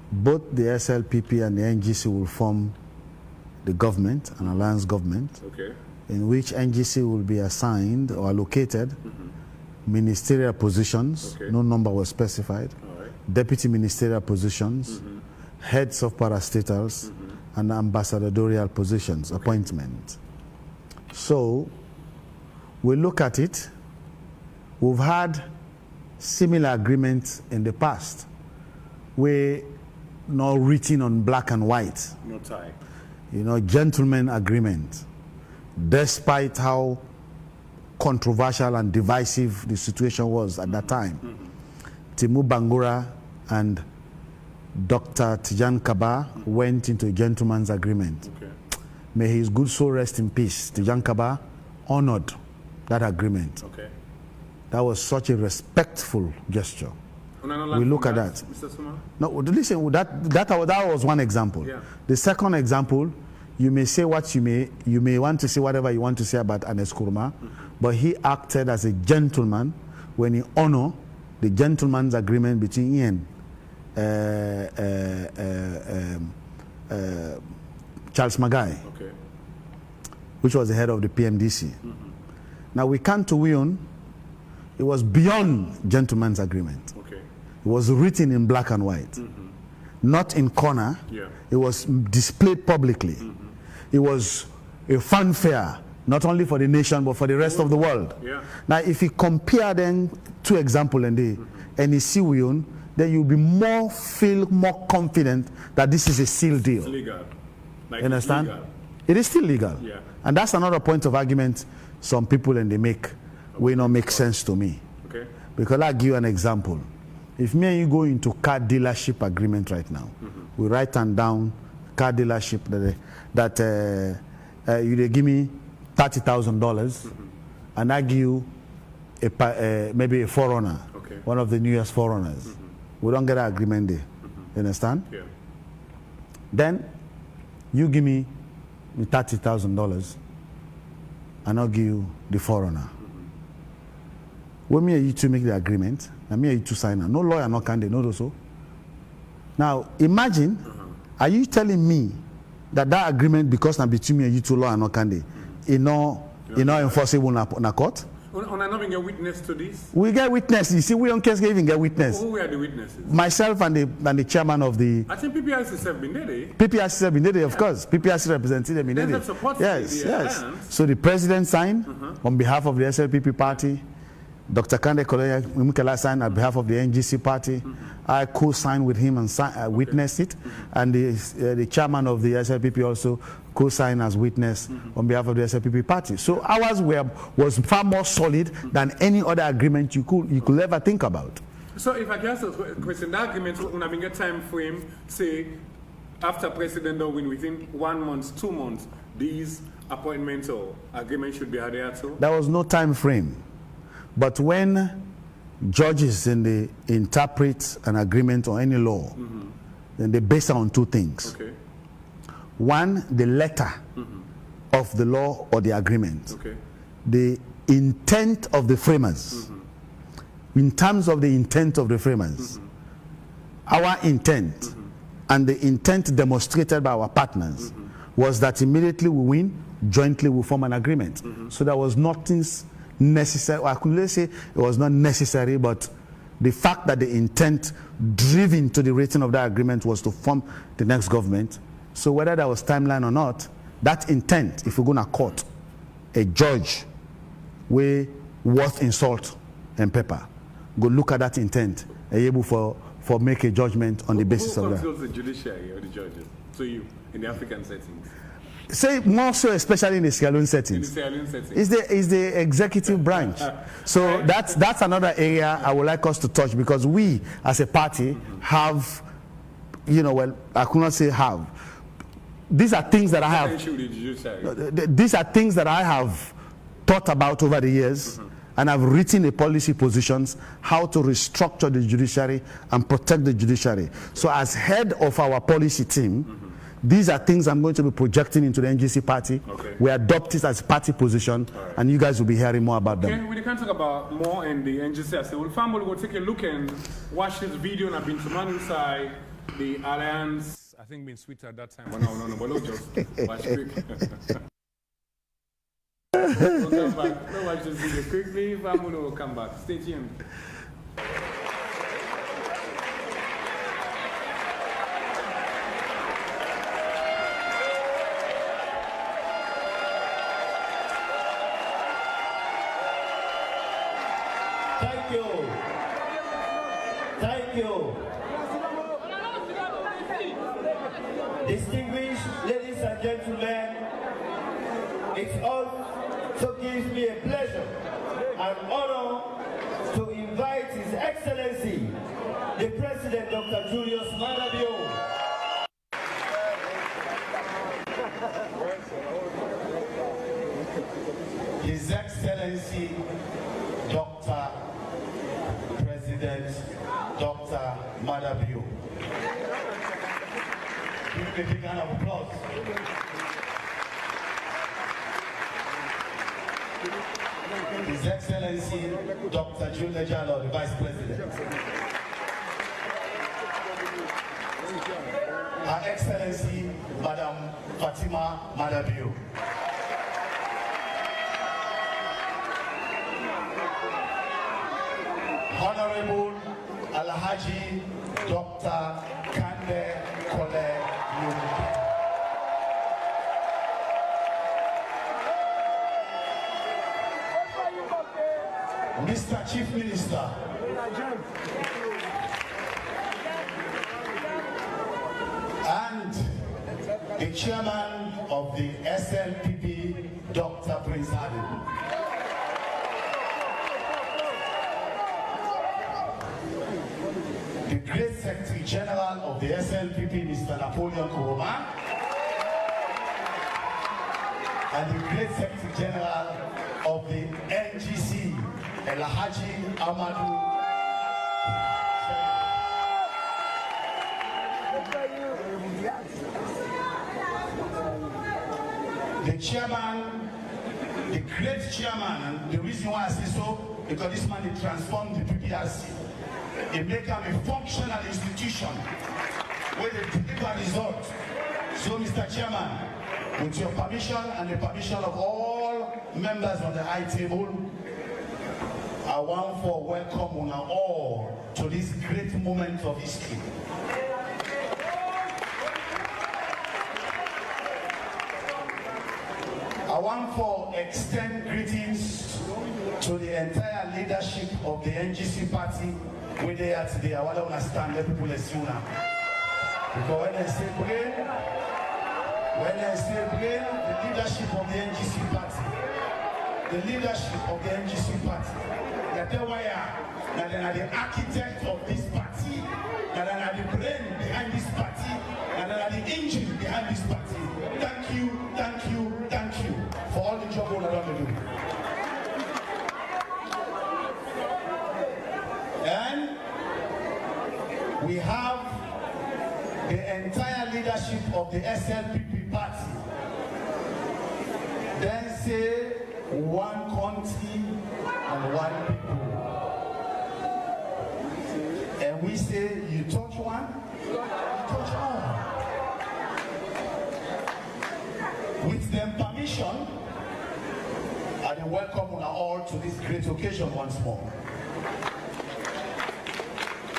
Speaker 2: both the SLPP and the NGC will form the government, an alliance government, in which NGC will be assigned or allocated ministerial positions, no number was specified, deputy ministerial positions, heads of parastatals, and ambassadorial positions, appointment. So, we look at it, we've had similar agreements in the past, where not written on black and white.
Speaker 1: No tie.
Speaker 2: You know, gentleman agreement. Despite how controversial and divisive the situation was at that time. Timu Bangura and Dr. Tijan Kaba went into a gentleman's agreement. May his good soul rest in peace. Tijan Kaba honored that agreement. That was such a respectful gesture. We look at that.
Speaker 1: Mr. Suma?
Speaker 2: No, listen, that was one example. The second example, you may say what you may want to say whatever you want to say about Anes Kurma, but he acted as a gentleman when he honored the gentleman's agreement between Ian, Charles Magai, which was the head of the PMDC. Now we come to Wion, it was beyond gentleman's agreement. It was written in black and white. not in corner.
Speaker 1: Yeah.
Speaker 2: It was displayed publicly. It was a fanfare, not only for the nation, but for the rest of the world.
Speaker 1: Yeah.
Speaker 2: Now, if you compare then two examples and you see we own, then you'll be feel more confident that this is a sealed deal.
Speaker 1: It's legal. Like
Speaker 2: You understand?
Speaker 1: It's legal.
Speaker 2: It is still legal.
Speaker 1: Yeah.
Speaker 2: And that's another point of argument some people and they make will not make sense to me.
Speaker 1: Okay.
Speaker 2: Because I'll give you an example. If me and you go into car dealership agreement right now, we write down car dealership that you they give me $30,000 and I give you maybe a Forerunner, one of the newest Forerunners. We don't get an agreement there. You understand?
Speaker 1: Yeah.
Speaker 2: Then you give me $30,000 and I'll give you the Forerunner. When me and you two make the agreement, and me and you two sign it, no lawyer, no candidate, no so. Now imagine, are you telling me that agreement, because now between me and you two, lawyer, no candidate, is not enforceable in a court?
Speaker 1: On not being a witness to this?
Speaker 2: We get witness. You see, we don't case even get witness.
Speaker 1: Who were the witnesses?
Speaker 2: Myself and the chairman of the.
Speaker 1: I think PPRC have been there.
Speaker 2: PPRC have been there, of course. PPRC represented them in there. Yes. So the president signed on behalf of the SLPP party. Dr. Kande Koloya Mukela signed on behalf of the NGC party. I co-signed with him and witnessed it. And the chairman of the SLPP also co-signed as witness on behalf of the SLPP party. So ours was far more solid than any other agreement you could ever think about.
Speaker 1: So if I can ask a question, that agreement will have a time frame, say, after President Darwin, within 1 month, 2 months, these appointments or agreements should be adhered to?
Speaker 2: There was no time frame. But when judges interpret an agreement or any law, then they base it on two things.
Speaker 1: Okay.
Speaker 2: One, the letter of the law or the agreement.
Speaker 1: Okay.
Speaker 2: The intent of the framers. In terms of the intent of the framers, our intent and the intent demonstrated by our partners was that immediately we win, jointly we form an agreement. So there was nothing necessary. I couldn't say it was not necessary, but the fact that the intent driven to the rating of that agreement was to form the next government. So whether there was timeline or not, that intent, if we're going to court, a judge way worth insult and paper, go look at that intent and able for make a judgment on the basis of that.
Speaker 1: Who controls the judiciary or the judges? So you, in the African settings?
Speaker 2: Say more so, especially in the Sierra Leone settings.
Speaker 1: In the Sierra Leone settings.
Speaker 2: Is the executive branch. So that's another area I would like us to touch, because we as a party have, I could not say have. These are things that I have. These are things that I have thought about over the years, and I've written the policy positions how to restructure the judiciary and protect the judiciary. So as head of our policy team, these are things I'm going to be projecting into the NGC party. We adopt it as party position, and you guys will be hearing more about them.
Speaker 1: Okay, we can talk about more in the NGC. I say, well, family will take a look and watch this video, and I've been to Manu side, the Alliance. I think been sweeter at that time, but no, but we'll just watch quick. We'll come back. We'll watch this video quickly. Family will come back. Stay tuned.
Speaker 3: Thank you. Thank you. Distinguished ladies and gentlemen, it also gives me a pleasure and honor to invite His Excellency, the President Dr. Julius Maada. His Excellency, Dr. President Dr. Maada. Give him a big round of applause. His Excellency Dr. Julius Jallo, the Vice President. Her Excellency Madam Fatima Maada. Honorable Alhaji Dr. Kande
Speaker 4: Mr. Chief Minister, and the Chairman of the SLPP, Dr. Prince Adam. The Great Secretary General of the SLPP, Mr. Napoleon Kuroma, and the Great Secretary General of the NGC, Alhaji Amadou. The chairman, the great chairman, and the reason why I say so, because this man he transformed the PPRC. It make them a functional institution where they deliver results. So, Mr. Chairman, with your permission and the permission of all members on the high table, I want to welcome you all to this great moment of history. I want to extend greetings to the entire leadership of the NGC party where they are today. I want to understand the people as soon now. Because when I say brain, the leadership of the NGC party, that they are the architect of this party, that they are the brain behind this party, that they are the engine behind this party. Thank you, thank you, thank you for all the job all around the room. And we have the entire leadership of the SLPP party. Then say one country and one people. And we say you touch one, you touch all. With them permission, I welcome you all to this great occasion once more.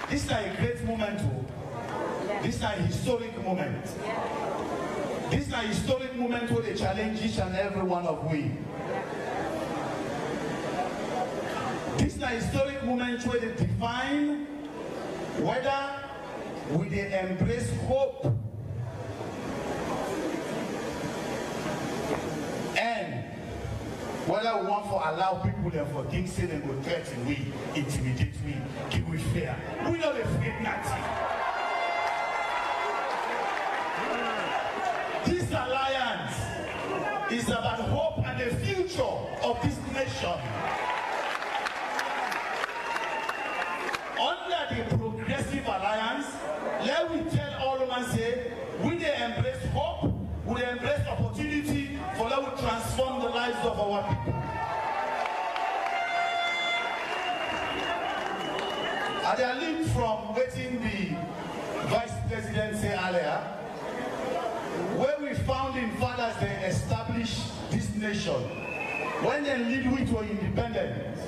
Speaker 4: This is a great moment. This is a historic moment. This is a historic moment where they challenge each and every one of we. This is a historic moment where they define whether we they embrace hope and whether we want to allow people them for things say they go threaten we, intimidate we, give we fear. We not afraid nothing. This alliance is about hope and the future of this nation. Under the Progressive Alliance, let me tell all of us say, we they embrace hope, we they embrace opportunity for let we transform the lives of our people. I they linked from waiting the Vice President say earlier, where we founding fathers they established this nation. When they lead we to independence,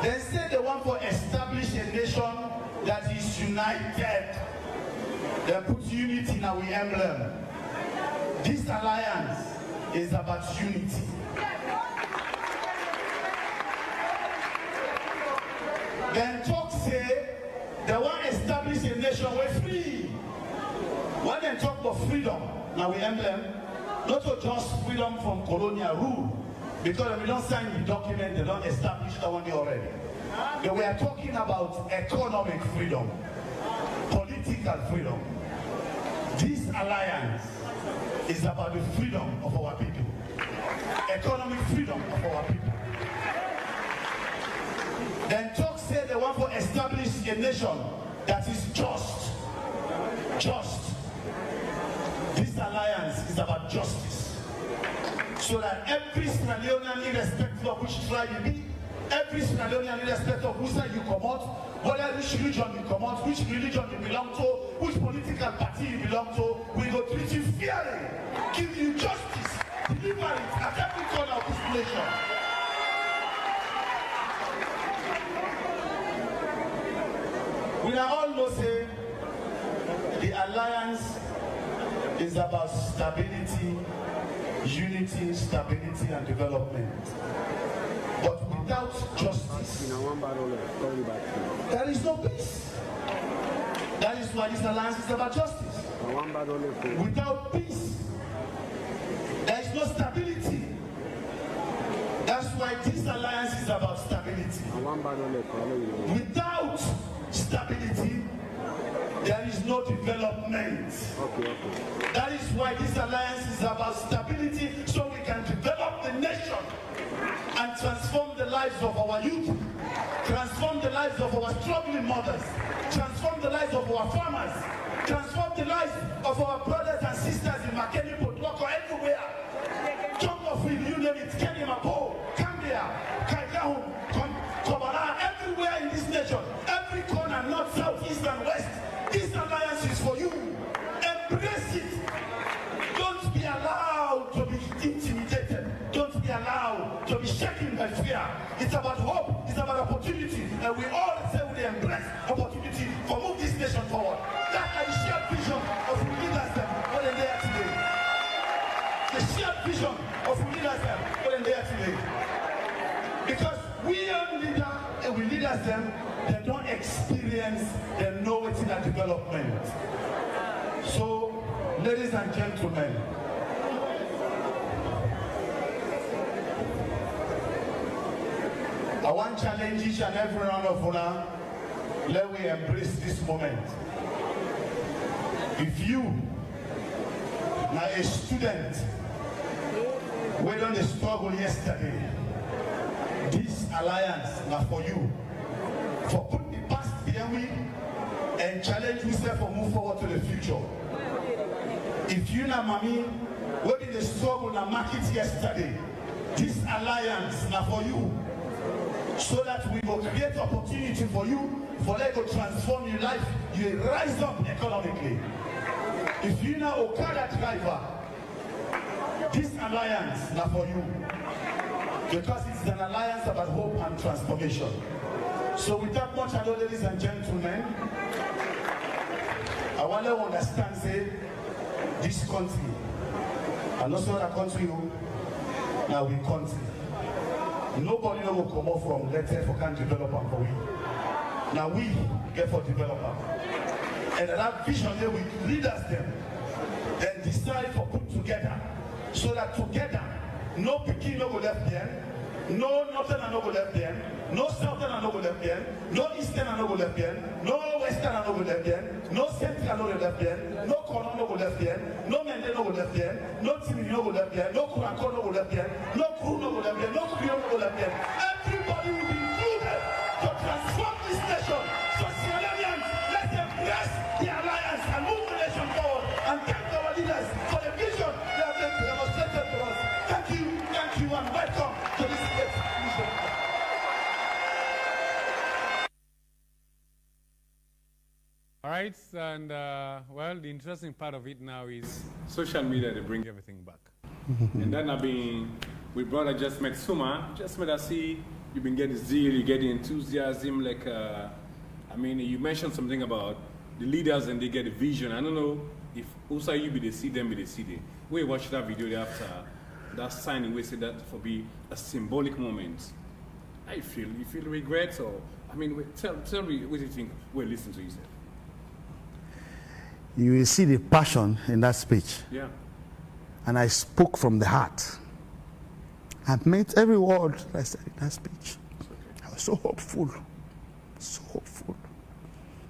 Speaker 4: they say they want to establish a nation that is united. They put unity in our emblem. This alliance is about unity. Then talk say they want to establish a nation where free. When they talk about freedom, now we emblem, not just freedom from colonial rule, because we don't sign the document, they don't establish that one already. But we are talking about economic freedom, political freedom. This alliance is about the freedom of our people, economic freedom of our people. Then talk say they want to establish a nation that is just. This alliance is about justice. So that every Sierra Leonean, irrespective of which tribe you be, every Sierra Leonean, irrespective of which side you come out, whether which religion you come out, which religion you belong to, which political party you belong to, we go treat you fairly, give you justice, deliver it at every corner of this nation. We are all know say the alliance is about stability, unity, stability, and development. But without justice, there is no peace. That is why this alliance is about justice. Without peace, there is no stability. That's why this alliance is about stability. Without stability, there is no development. That is why this alliance is about stability, so we can develop the nation and transform the lives of our youth, transform the lives of our struggling mothers, transform the lives of our farmers, transform the lives of our brothers and sisters in Makeni, Potwako, everywhere. Chongofield, you name it, Kenimapo, Kambia, Kaigahum, Kobara, everywhere in this nation, every corner, north, south, east, and west. This alliance is for you. Embrace it. Don't be allowed to be intimidated. Don't be allowed to be shaken by fear. It's about hope. It's about opportunity. And we all say we embrace opportunity to move this nation forward. That is the shared vision of who leaders them more than they are today. The shared vision of who leaders them more than they are today. Because we are leaders and we leaders them, they don't experience, they know it's in a development. So, ladies and gentlemen, I want to challenge each and every one of you now. Let we embrace this moment. If you now a student, we done the struggle yesterday. This alliance now for you. For put the past behind we and challenge yourself for move forward to the future. If you now, mommy, we did the struggle now market yesterday. This alliance now for you. So that we will create opportunity for you, for them to transform your life, you rise up economically. If you now Okada driver, this alliance now for you, because it's an alliance about hope and transformation. So without much ado, ladies and gentlemen, I want to understand, say, this country, and also the country, now we country. Nobody will come up from letter for can develop and for we. Now we get for developer. And that vision there we leaders them, then decide for put together. So that together, no picking no go left behind, no northern and no go left behind, no southern and no go left behind, no eastern and no go left behind, no western and no go left behind, no central and no go left behind, no corner no go left behind, no mende no go left behind, no timi no go left behind, no kuranko no go left behind, no crew no go left behind, no crew no go left behind. Everybody will be included to transform this nation. So Sierra-Leoneans, let's embrace the alliance and move the nation forward and thank our leaders for the vision they have demonstrated to us. Thank you, and welcome to this great mission.
Speaker 1: All right, and well, the interesting part of it now is social media, they bring everything back. And then I've been with brother just met Suma, just met us see, you've been getting zeal, you get the enthusiasm, like, I mean, you mentioned something about the leaders and they get a vision. I don't know if also you be they see them, be they see them. We watch that video after that signing, we say that for be a symbolic moment. How you feel? You feel regret or, I mean, tell me what you think. Well, listen to yourself.
Speaker 2: You will see the passion in that speech.
Speaker 1: Yeah.
Speaker 2: And I spoke from the heart. I meant every word I said in that speech. Okay. I was so hopeful. So hopeful.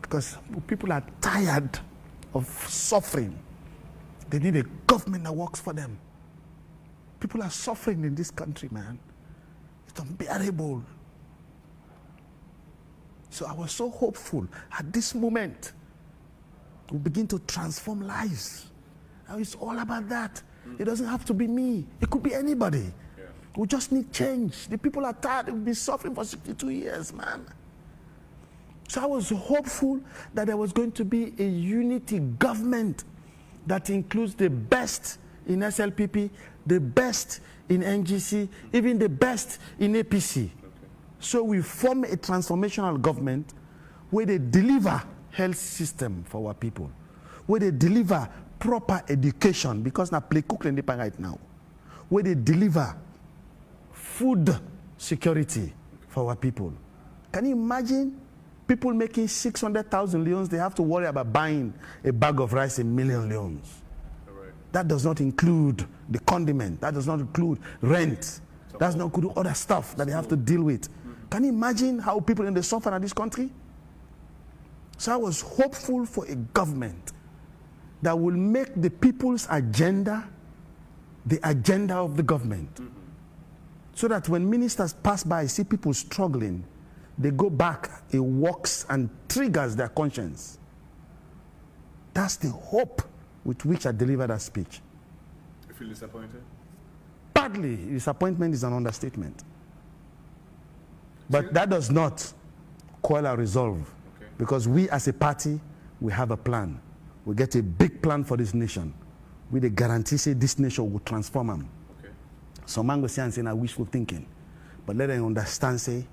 Speaker 2: Because people are tired of suffering. They need a government that works for them. People are suffering in this country, man. It's unbearable. So I was so hopeful. At this moment, we begin to transform lives. Now it's all about that. It doesn't have to be me. It could be anybody. Yeah. We just need change. The people are tired. They've been suffering for 62 years, man. So I was hopeful that there was going to be a unity government that includes the best in SLPP, the best in NGC, even the best in APC. Okay. So we form a transformational government where they deliver health system for our people, where they deliver proper education, because now play cook right now, where they deliver food security for our people. Can you imagine people making 600,000 leons? They have to worry about buying a bag of rice, 1 million leons.
Speaker 1: Right.
Speaker 2: That does not include the condiment. That does not include rent. That does not include other stuff that they have to deal with. Can you imagine how people in the suffer in this country? So I was hopeful for a government that will make the people's agenda the agenda of the government. So that when ministers pass by, see people struggling, they go back, it works and triggers their conscience. That's the hope with which I delivered that speech.
Speaker 1: You feel disappointed?
Speaker 2: Badly. Disappointment is an understatement. But that does not quell our resolve.
Speaker 1: Okay.
Speaker 2: Because we as a party, we have a plan. We get a big plan for this nation. With a guarantee say this nation will transform them.
Speaker 1: Okay.
Speaker 2: Some man go say and say na wishful thinking. But let them understand say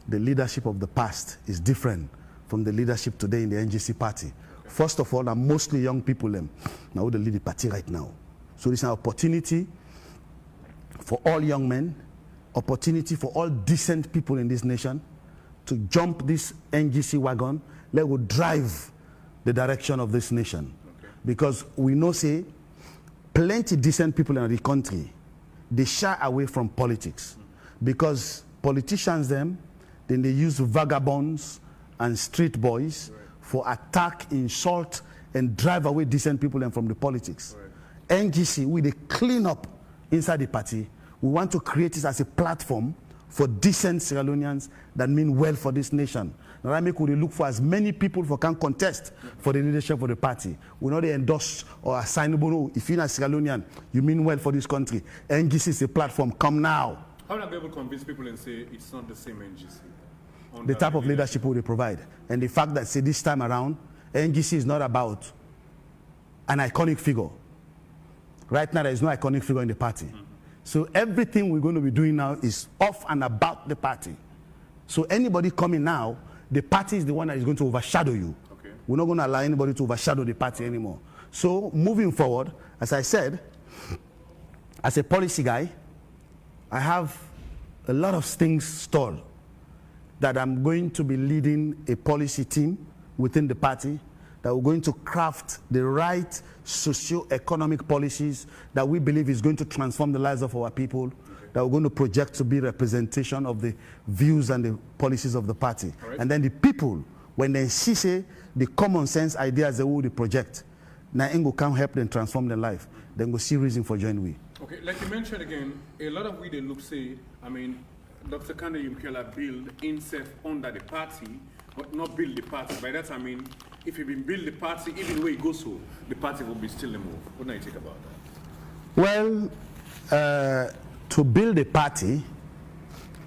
Speaker 2: the leadership of the past is different from the leadership today in the NGC party. Okay. First of all, I'm mostly young people now who lead the party right now. So this is an opportunity for all young men, opportunity for all decent people in this nation to jump this NGC wagon. Let go drive the direction of this nation.
Speaker 1: Okay.
Speaker 2: Because we know say plenty decent people in the country, they shy away from politics. Because politicians then they use vagabonds and street boys for attack, insult, and drive away decent people from the politics. Right. NGC, we they clean up inside the party. We want to create this as a platform for decent Sierra Leoneans that mean well for this nation. Now, I make we look for as many people who can contest for the leadership of the party. We know they endorse or assignable. If you're a Sierra Leonean, you mean well for this country. NGC is a platform. Come now.
Speaker 1: How are they able to convince people and say it's not the same NGC?
Speaker 2: The type of leadership we provide. And the fact that, say, this time around, NGC is not about an iconic figure. Right now, there is no iconic figure in the party. So everything we're going to be doing now is off and about the party. So anybody coming now, the party is the one that is going to overshadow you.
Speaker 1: Okay.
Speaker 2: We're not going to allow anybody to overshadow the party anymore. So moving forward, as I said, as a policy guy, I have a lot of things stalled that I'm going to be leading a policy team within the party that we're going to craft the right socio-economic policies that we believe is going to transform the lives of our people, okay, that we're going to project to be representation of the views and the policies of the party. Right. And then the people, when they see say, the common sense ideas they will project, now Engo can help them transform their life, then go see reason for joining we.
Speaker 1: Okay, like you mentioned again, a lot of we they look say, I mean, Dr. Kanda Yumkela build himself under the party, but not build the party. By that I mean, if he been build the party, even the way it goes so, the party will be still a move. What do you think about that?
Speaker 2: Well, to build a party...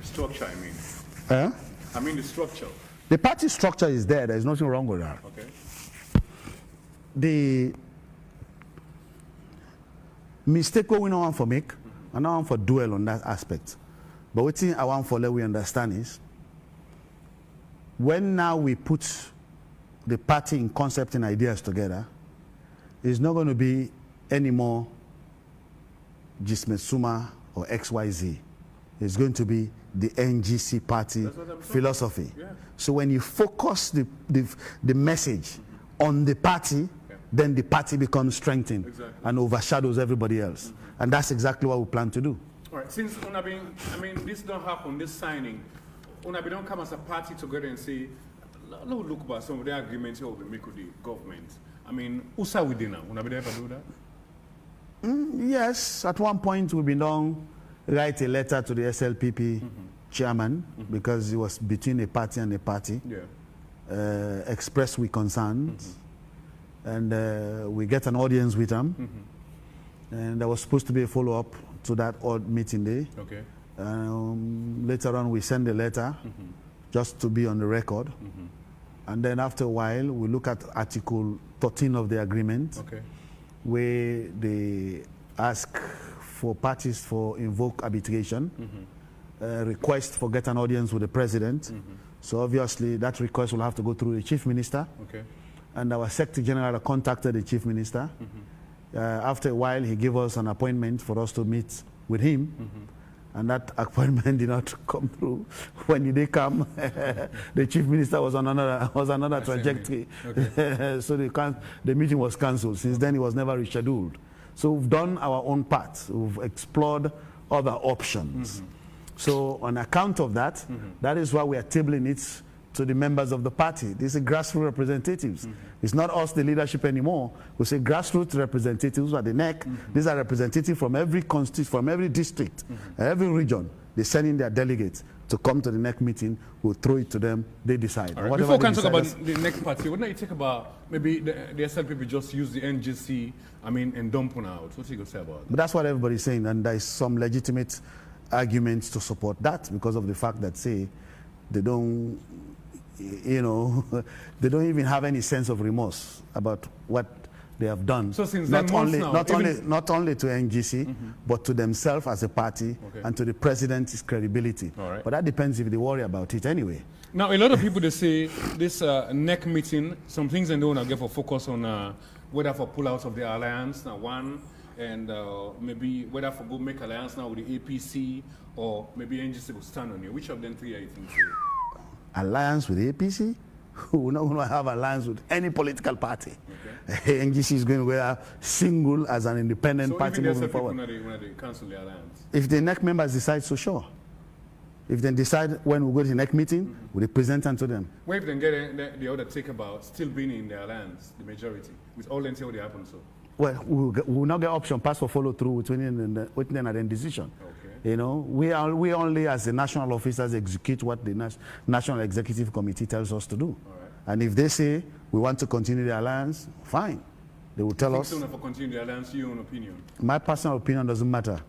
Speaker 1: Structure, I mean. I mean the structure.
Speaker 2: The party structure is there. There's nothing wrong with that.
Speaker 1: Okay.
Speaker 2: The mistake we don't want to make, I don't want to dwell on that aspect. But what thing I want to let we understand is, when now we put the party in concept and ideas together, it's not going to be any more Jismesuma or XYZ. It's going to be the NGC party philosophy. Yeah. So when you focus the message on the party, then the party becomes strengthened and overshadows everybody else. And that's exactly what we plan to do.
Speaker 1: All right, since this don't happen, this signing, Unabi don't come as a party together and say, look about some of the agreements we make with the government. I mean, Usa we dinner. Unabi ever do that?
Speaker 2: Yes, at one point we've been done write a letter to the SLPP chairman because it was between a party and a party. Yeah. Express we concerns. And we get an audience with them. And there was supposed to be a follow-up to that odd meeting day. Okay. Later on, we send a letter just to be on the record. And then after a while, we look at Article 13 of the agreement, where they ask for parties for invoke arbitration, request for get an audience with the president. So obviously, that request will have to go through the chief minister. And our Secretary General contacted the chief minister. After a while, he gave us an appointment for us to meet with him. and that appointment did not come through. When did they come? The chief minister was on another trajectory. Okay. So the meeting was cancelled. Since then, it was never rescheduled. So we've done our own part. We've explored other options. So on account of that, that is why we are tabling it to the members of the party. These are grassroots representatives. It's not us, the leadership, anymore. We say grassroots representatives at the neck. These are representatives from every constituency, from every district, every region. They send in their delegates to come to the next meeting. We'll throw it to them. They decide.
Speaker 1: Right. Before we can talk about the next party, wouldn't you think about maybe the SLP just use the NGC, and dump one out? What do you say about that?
Speaker 2: But that's what everybody's saying, and there is some legitimate arguments to support that because of the fact that, say, they don't, they don't even have any sense of remorse about what they have done.
Speaker 1: So since
Speaker 2: not only to NGC, but to themselves as a party and to the president's credibility. But that depends if they worry about it anyway.
Speaker 1: Now, a lot of people, they say this NEC meeting, some things they don't get for focus on whether for pull out of the alliance, now one, and maybe whether for go make alliance now with the APC, or maybe NGC will stand on you. Which of them three are you thinking?
Speaker 2: Alliance with the APC? We're not going to have alliance with any political party. NGC is going to go single as an independent party moving forward.
Speaker 1: When they cancel the alliance?
Speaker 2: If the NEC members decide so, sure. If they decide when we go to the next meeting, we'll present them to them.
Speaker 1: What if they get the other take about still being in the alliance, the majority, with all until they happen so?
Speaker 2: Well, we'll not get option pass for follow through with within an decision. Okay. We only as the national officers execute what the National Executive Committee tells us to do. All right. And if they say we want to continue the alliance, fine. They will tell us.
Speaker 1: For continue the alliance, your own opinion?
Speaker 2: My personal opinion doesn't matter.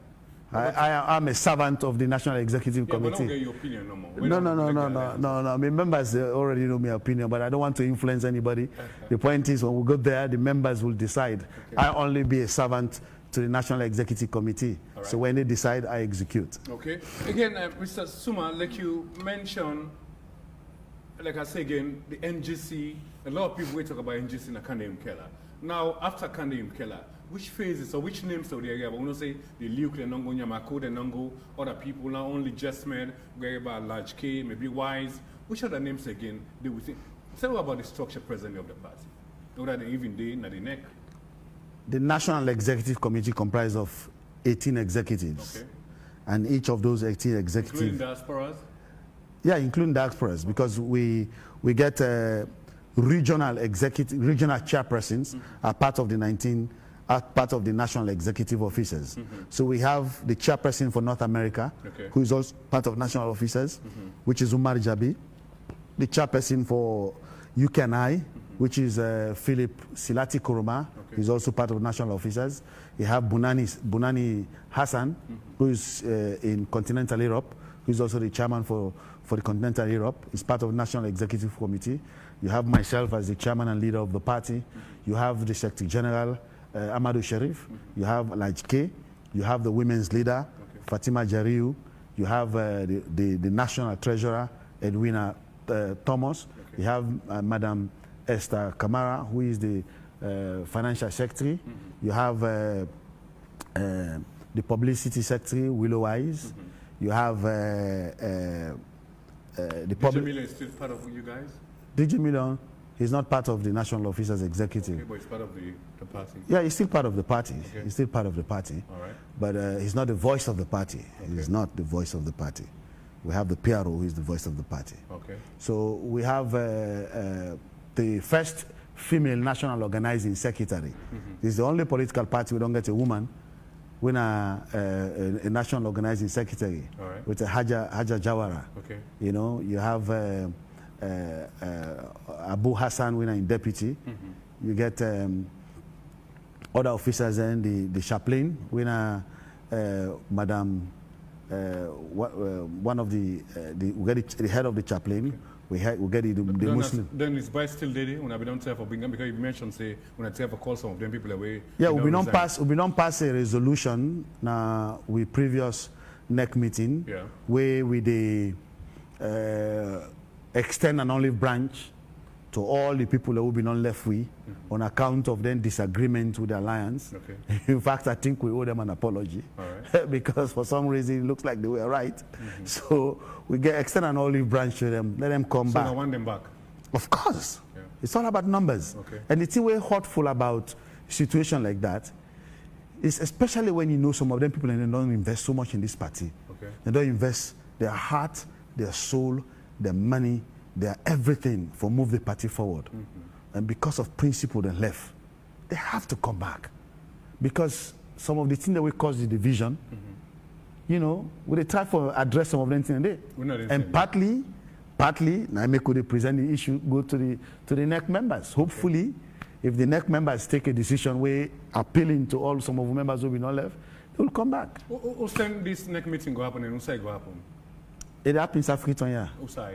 Speaker 2: I'm a servant of the National Executive Committee.
Speaker 1: But don't get your opinion no more.
Speaker 2: No. I mean, members already know my opinion, but I don't want to influence anybody. The point is, when we go there, the members will decide. Okay. I only be a servant to the National Executive Committee. Right. So when they decide, I execute. Okay.
Speaker 1: Again, Mr. Suma, like you mentioned, like I say again, the NGC, a lot of people will talk about NGC in Kande Mkela. Now, after Kande Mkela, which phases or which names of the area? But we don't say the Luke, the Nongo, Nyamako, the Nongo, other people, not only just men, about Large K, maybe Wise. Which other names again they would think? Tell me about the structure presently of the party. Or that even they, not the neck.
Speaker 2: The National Executive Committee comprises of 18 executives. Okay. And each of those 18 executives.
Speaker 1: Including diasporas?
Speaker 2: Yeah, including diasporas, because we get regional chairpersons are part of the National Executive Officers. So we have the chairperson for North America, who is also part of National Officers, which is Umar Jabi. The chairperson for UKNI, which is Philip Silati Kuruma, who is also part of National Officers. You have Bunani Hassan, who is in Continental Europe, who is also the chairman for the Continental Europe. He's part of the National Executive Committee. You have myself as the chairman and leader of the party. You have the Secretary General, Amadou Sharif. You have Laj K. You have the women's leader, Fatima Jariu. You have the National Treasurer, Edwina Thomas. You have Madam Esther Kamara, who is the Financial Secretary. You have the Publicity Secretary, Willow Wise. You have the
Speaker 1: DJ Million is still part of you guys?
Speaker 2: DJ Million is not part of the National Officers Executive.
Speaker 1: Okay, but he's part of the party?
Speaker 2: Yeah, he's still part of the party. Okay. He's still part of the party.
Speaker 1: All right.
Speaker 2: But he's not the voice of the party. Okay. He's not the voice of the party. We have the PRO, who is the voice of the party. Okay. So we have the first female National Organizing Secretary. It's the only political party we don't get a woman when a National Organizing Secretary, with a Haja Jawara. Okay. You have Abu Hassan when in deputy. You get other officers and the chaplain when Madam one of the we get the head of the chaplain. Okay. We get the Muslim.
Speaker 1: Then is by still there when I be don't tell for Bingham, because you mentioned say when I tell for call some of them people away.
Speaker 2: Yeah, we don't pass a resolution now with previous NEC meeting where we extend an olive branch to all the people who have been on left we on account of their disagreement with the alliance.
Speaker 1: Okay.
Speaker 2: In fact, I think we owe them an apology.
Speaker 1: All right.
Speaker 2: Because for some reason it looks like they were right. So we extend an olive branch to them, let them come back.
Speaker 1: So I want them back.
Speaker 2: Of course.
Speaker 1: Yeah.
Speaker 2: It's all about numbers.
Speaker 1: Okay.
Speaker 2: And the thing we're hurtful about a situation like that is especially when you know some of them people and they don't invest so much in this party.
Speaker 1: Okay.
Speaker 2: They don't invest their heart, their soul, their money, their everything for move the party forward. And because of principle they left, they have to come back. Because some of the things that will cause the division, you know, we try to address some of them things and partly, now make they present the issue, go to the NEC members. Hopefully, if the NEC members take a decision where appealing to all some of the members who will not left, they will come back.
Speaker 1: Who's saying this NEC meeting go happen and who's say go happen?
Speaker 2: It happens African, yeah.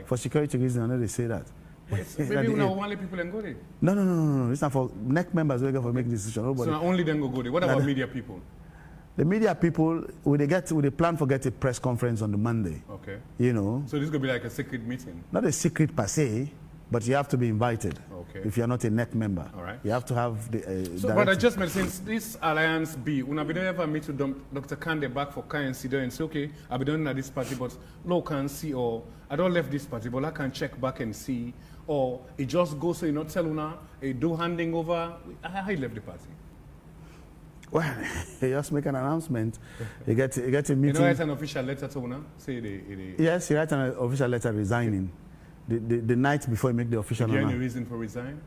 Speaker 2: For security reasons, I know they say that.
Speaker 1: Maybe we know only people and go there.
Speaker 2: No. It's not for NEC members who for make decision. Nobody.
Speaker 1: So only then go there. What about media people? The
Speaker 2: media people, they plan for get a press conference on the Monday.
Speaker 1: Okay.
Speaker 2: You know.
Speaker 1: So this is going to be like a secret meeting?
Speaker 2: Not a secret per se, but you have to be invited.
Speaker 1: Okay.
Speaker 2: If you're not a NEC member.
Speaker 1: All right.
Speaker 2: You have to have the...
Speaker 1: so, but I just meant, since this alliance B, when I be ever meet with Dr. Kande back for Kai and Sido and say, okay, I'll be done at this party, but no can see, or I don't left this party, but I can check back and see, or it just goes so you not tell Una, do handing over. How you left the party?
Speaker 2: Well, you just make an announcement. You get a meeting.
Speaker 1: You know, write an official letter to Una? Say
Speaker 2: Yes, you write an official letter resigning. The night before you make the official announcement.
Speaker 1: Is there any reason for resign?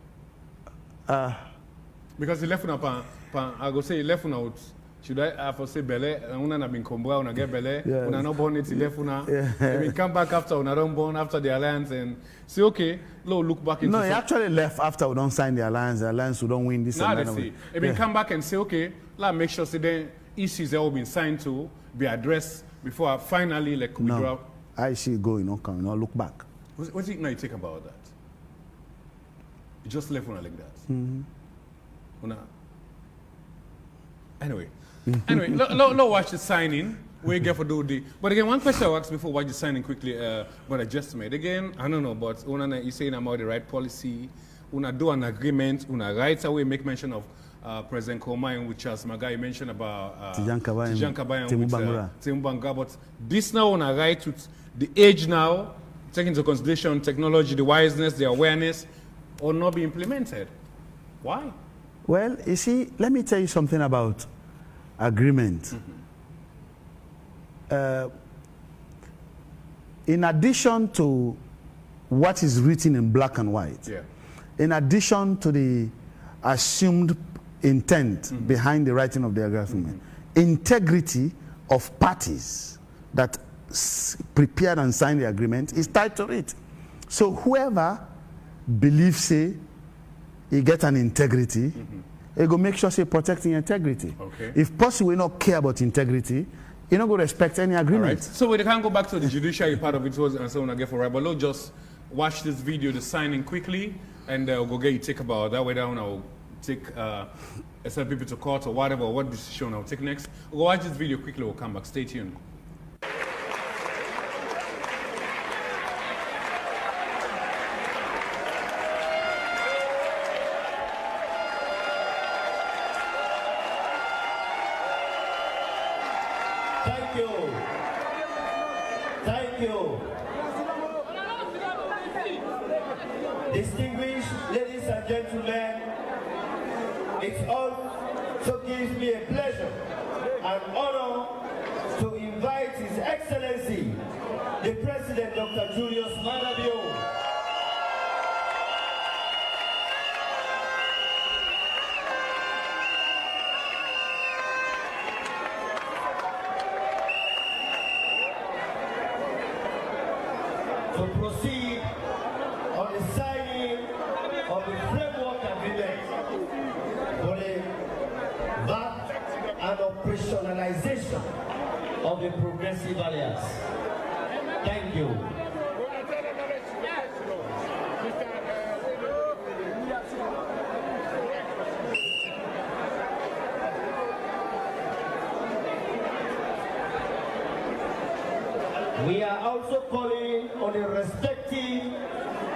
Speaker 1: Because he left Una, I go say he left Una out. Should I have to say Bele? Una na been Kombra, Una get Bele. Yes. Una no born it, he left Una. I mean, come back after Una don't born after the alliance and say, okay, look back into.
Speaker 2: No, he actually left after we don't sign the alliance. The alliance we don't win this.
Speaker 1: Now they say, I mean, come back and say, okay, let's make sure the issues that have been signed to be addressed before I finally like
Speaker 2: no, I see going, no come, no look back.
Speaker 1: What do you think about that? You just left Una like that. Una. Anyway, no watch the signing. We get for do the. But again, one question I asked before watch the signing quickly. But I just made again. I don't know, but Una you saying about the right policy. Una do an agreement. Una right away make mention of President Koma, which as my guy mentioned about Tijan Kabayan, Timu Banga. But this now Una right with the age now, taking into consideration technology, the wiseness, the awareness, or not be implemented. Why?
Speaker 2: Well, you see, let me tell you something about agreement. In addition to what is written in black and white, in addition to the assumed intent behind the writing of the agreement, integrity of parties that prepared and signed the agreement is tied to it. So whoever believes, say, he get an integrity, he go make sure say protecting integrity.
Speaker 1: Okay.
Speaker 2: If possible, we not care about integrity, you not go respect any agreement.
Speaker 1: Right. So we can go back to the judiciary part of it was and so on again for right. But let's just watch this video, the signing quickly, and we'll go get you take about that way down. I'll take Slpp to court or whatever, what decision I'll take next. We'll watch this video quickly. We'll come back. Stay tuned.
Speaker 3: Thank you. Distinguished ladies and gentlemen, it also gives me a pleasure and honor to invite His Excellency, the President Dr. Julius Madabio, to proceed on the signing of the framework agreement for the VAT and operationalization of the Progressive Alliance. Thank you. We are also calling on the respective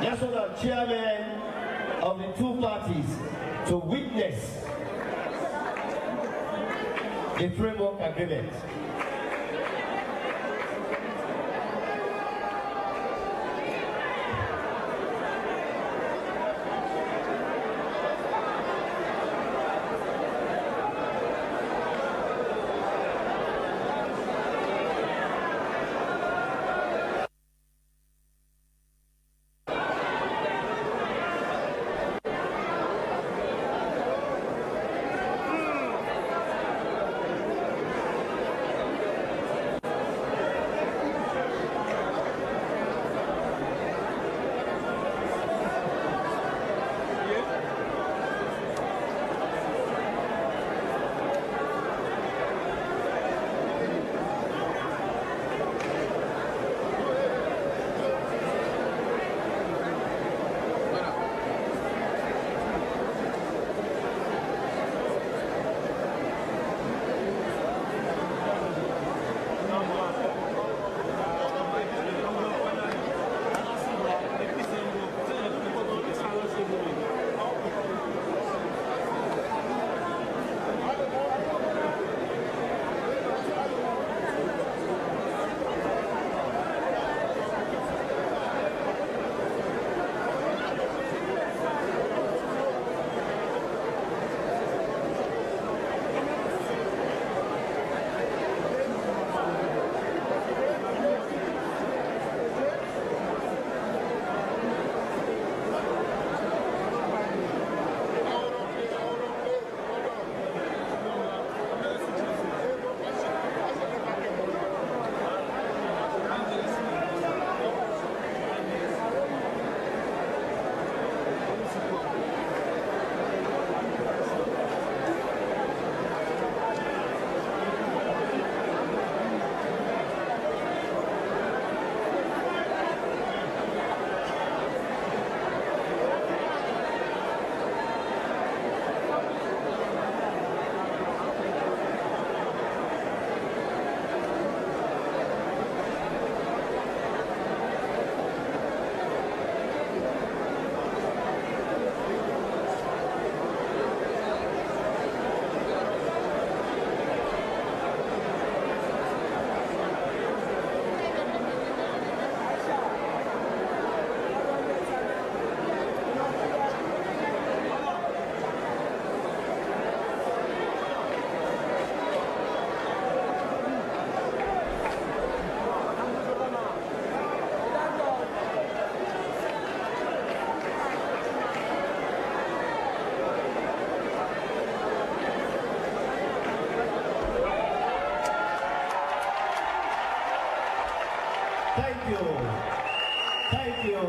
Speaker 3: national chairman of the two parties to witness the framework agreement. Thank you. Thank you.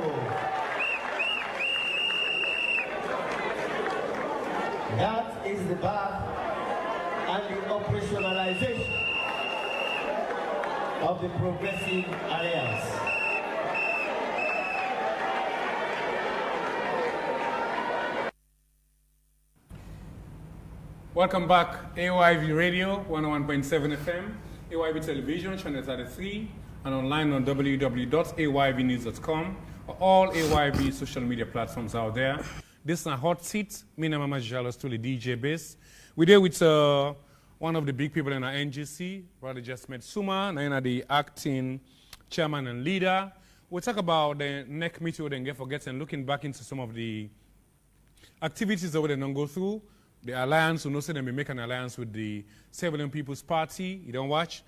Speaker 3: That is the path and the operationalization of the Progressive Alliance.
Speaker 1: Welcome back, AYV Radio, 101.7 FM, AYV Television, Channel 33, and online on www.ayvnews.com, or all AYV social media platforms out there. This is a hot seat. Me and Mama Jalo Stuli DJ Bass. We're there with one of the big people in our NGC, brother just met Suma, now the acting chairman and leader. We'll talk about the next meeting we get for getting, looking back into some of the activities that we don't go through. The alliance, we know say them we make an alliance with the Civilian People's Party. You don't watch.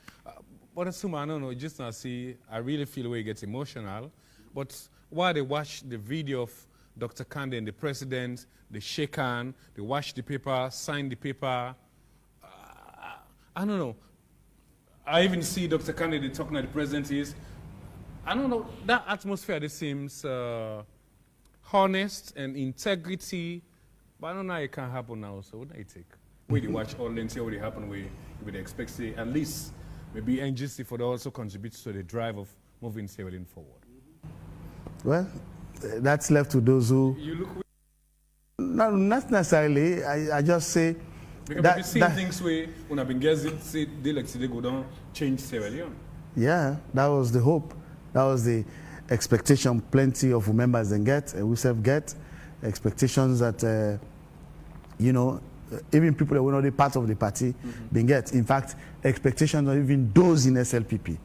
Speaker 1: But Suma, I don't know, just now see, I really feel where it gets emotional. But while they watch the video of Dr. Kande and the president, they shake hand, they wash the paper, sign the paper. I don't know. I even see Dr. Kande talking to the president is, I don't know, that atmosphere that seems honest and integrity. But I don't know how it can happen now, so what do you take? We watch all and see what happened, we expect to at least maybe NGC for the also contributes to the drive of moving Civilian forward. Well,
Speaker 2: that's left to those who...
Speaker 1: You look...
Speaker 2: No, not necessarily. I just say...
Speaker 1: Because that, you see things where when I've been guessing, they like they go down, change Civilian.
Speaker 2: Yeah, that was the hope. That was the expectation plenty of members then get, and we self get. expectations that, you know, even people that were not a part of the party being get. In fact, expectations of even those in SLPP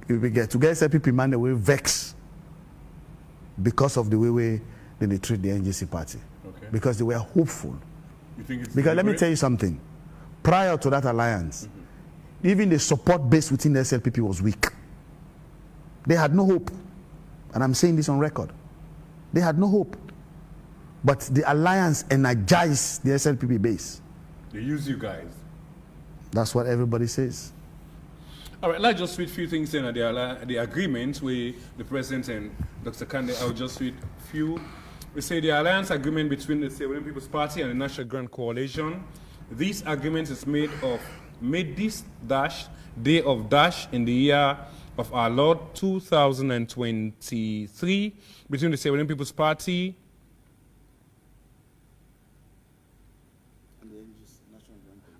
Speaker 2: we get. To get SLPP man, they will vex because of the way they treat the NGC party.
Speaker 1: Okay.
Speaker 2: Because they were hopeful.
Speaker 1: You think it's
Speaker 2: because let me tell you something. Prior to that alliance, even the support base within the SLPP was weak. They had no hope. And I'm saying this on record. They had no hope. But the alliance energized the SLPP base.
Speaker 1: They use you guys.
Speaker 2: That's what everybody says.
Speaker 1: All right, let's just read a few things in the agreement with the President and Dr. Kande. I'll just read a few. We say the alliance agreement between the Sierra Leone People's Party and the National Grand Coalition. This agreement is made this dash day of dash in the year of our Lord 2023 between the Sierra Leone People's Party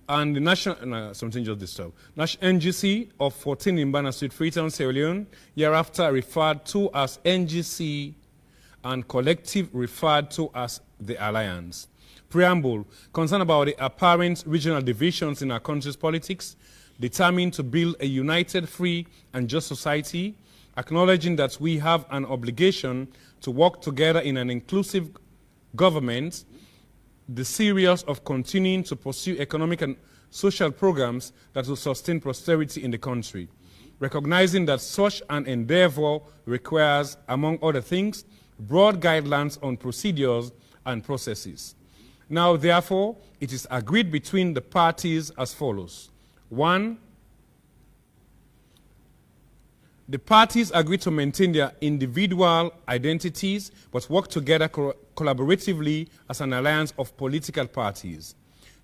Speaker 1: and the National, something just disturbed, National NGC of 14 Imbana Street, Freetown, Sierra Leone, hereafter referred to as NGC and collective referred to as the Alliance. Preamble, concerned about the apparent regional divisions in our country's politics, determined to build a united, free, and just society, acknowledging that we have an obligation to work together in an inclusive government, desirous of continuing to pursue economic and social programs that will sustain prosperity in the country, recognizing that such an endeavor requires, among other things, broad guidelines on procedures and processes. Now, therefore, it is agreed between the parties as follows. 1, the parties agree to maintain their individual identities but work together collaboratively as an alliance of political parties.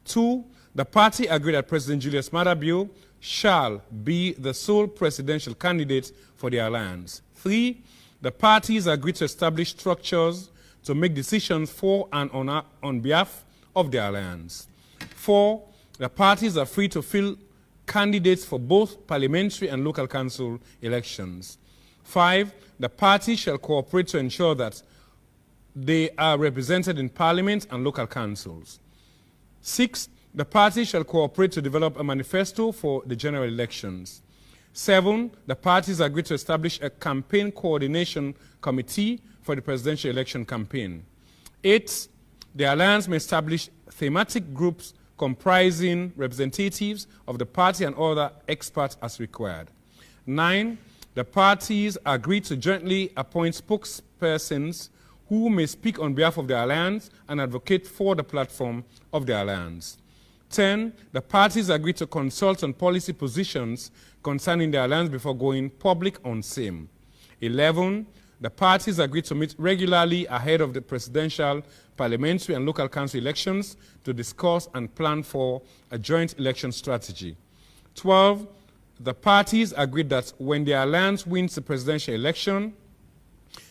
Speaker 1: 2, the party agree that President Julius Maada Bio shall be the sole presidential candidate for the alliance. 3, the parties agree to establish structures to make decisions for and on behalf of the alliance. 4, the parties are free to fill candidates for both parliamentary and local council elections. 5, the parties shall cooperate to ensure that they are represented in parliament and local councils. 6, the parties shall cooperate to develop a manifesto for the general elections. 7, the parties agree to establish a campaign coordination committee for the presidential election campaign. 8, the alliance may establish thematic groups comprising representatives of the party and other experts as required. 9, the parties agree to jointly appoint spokespersons who may speak on behalf of the alliance and advocate for the platform of the alliance. 10, the parties agree to consult on policy positions concerning the alliance before going public on same. 11, the parties agree to meet regularly ahead of the presidential, parliamentary, and local council elections to discuss and plan for a joint election strategy. 12, the parties agreed that when the alliance wins the presidential election,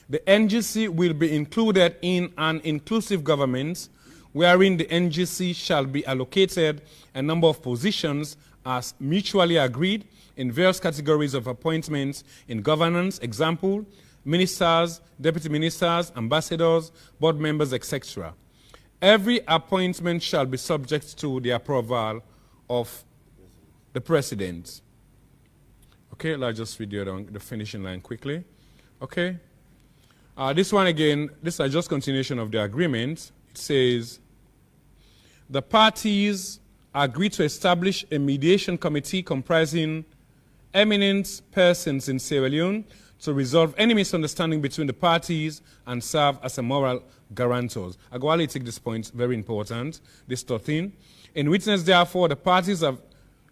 Speaker 1: the NGC will be included in an inclusive government wherein the NGC shall be allocated a number of positions as mutually agreed in various categories of appointments in governance, example, ministers, deputy ministers, ambassadors, board members, etc. Every appointment shall be subject to the approval of the president. Okay, let's just read the finishing line quickly. Okay. This one again, this is just continuation of the agreement. It says, the parties agree to establish a mediation committee comprising eminent persons in Sierra Leone to resolve any misunderstanding between the parties and serve as a moral guarantors. I go to take this point, very important, this third thing. In witness, therefore, the parties have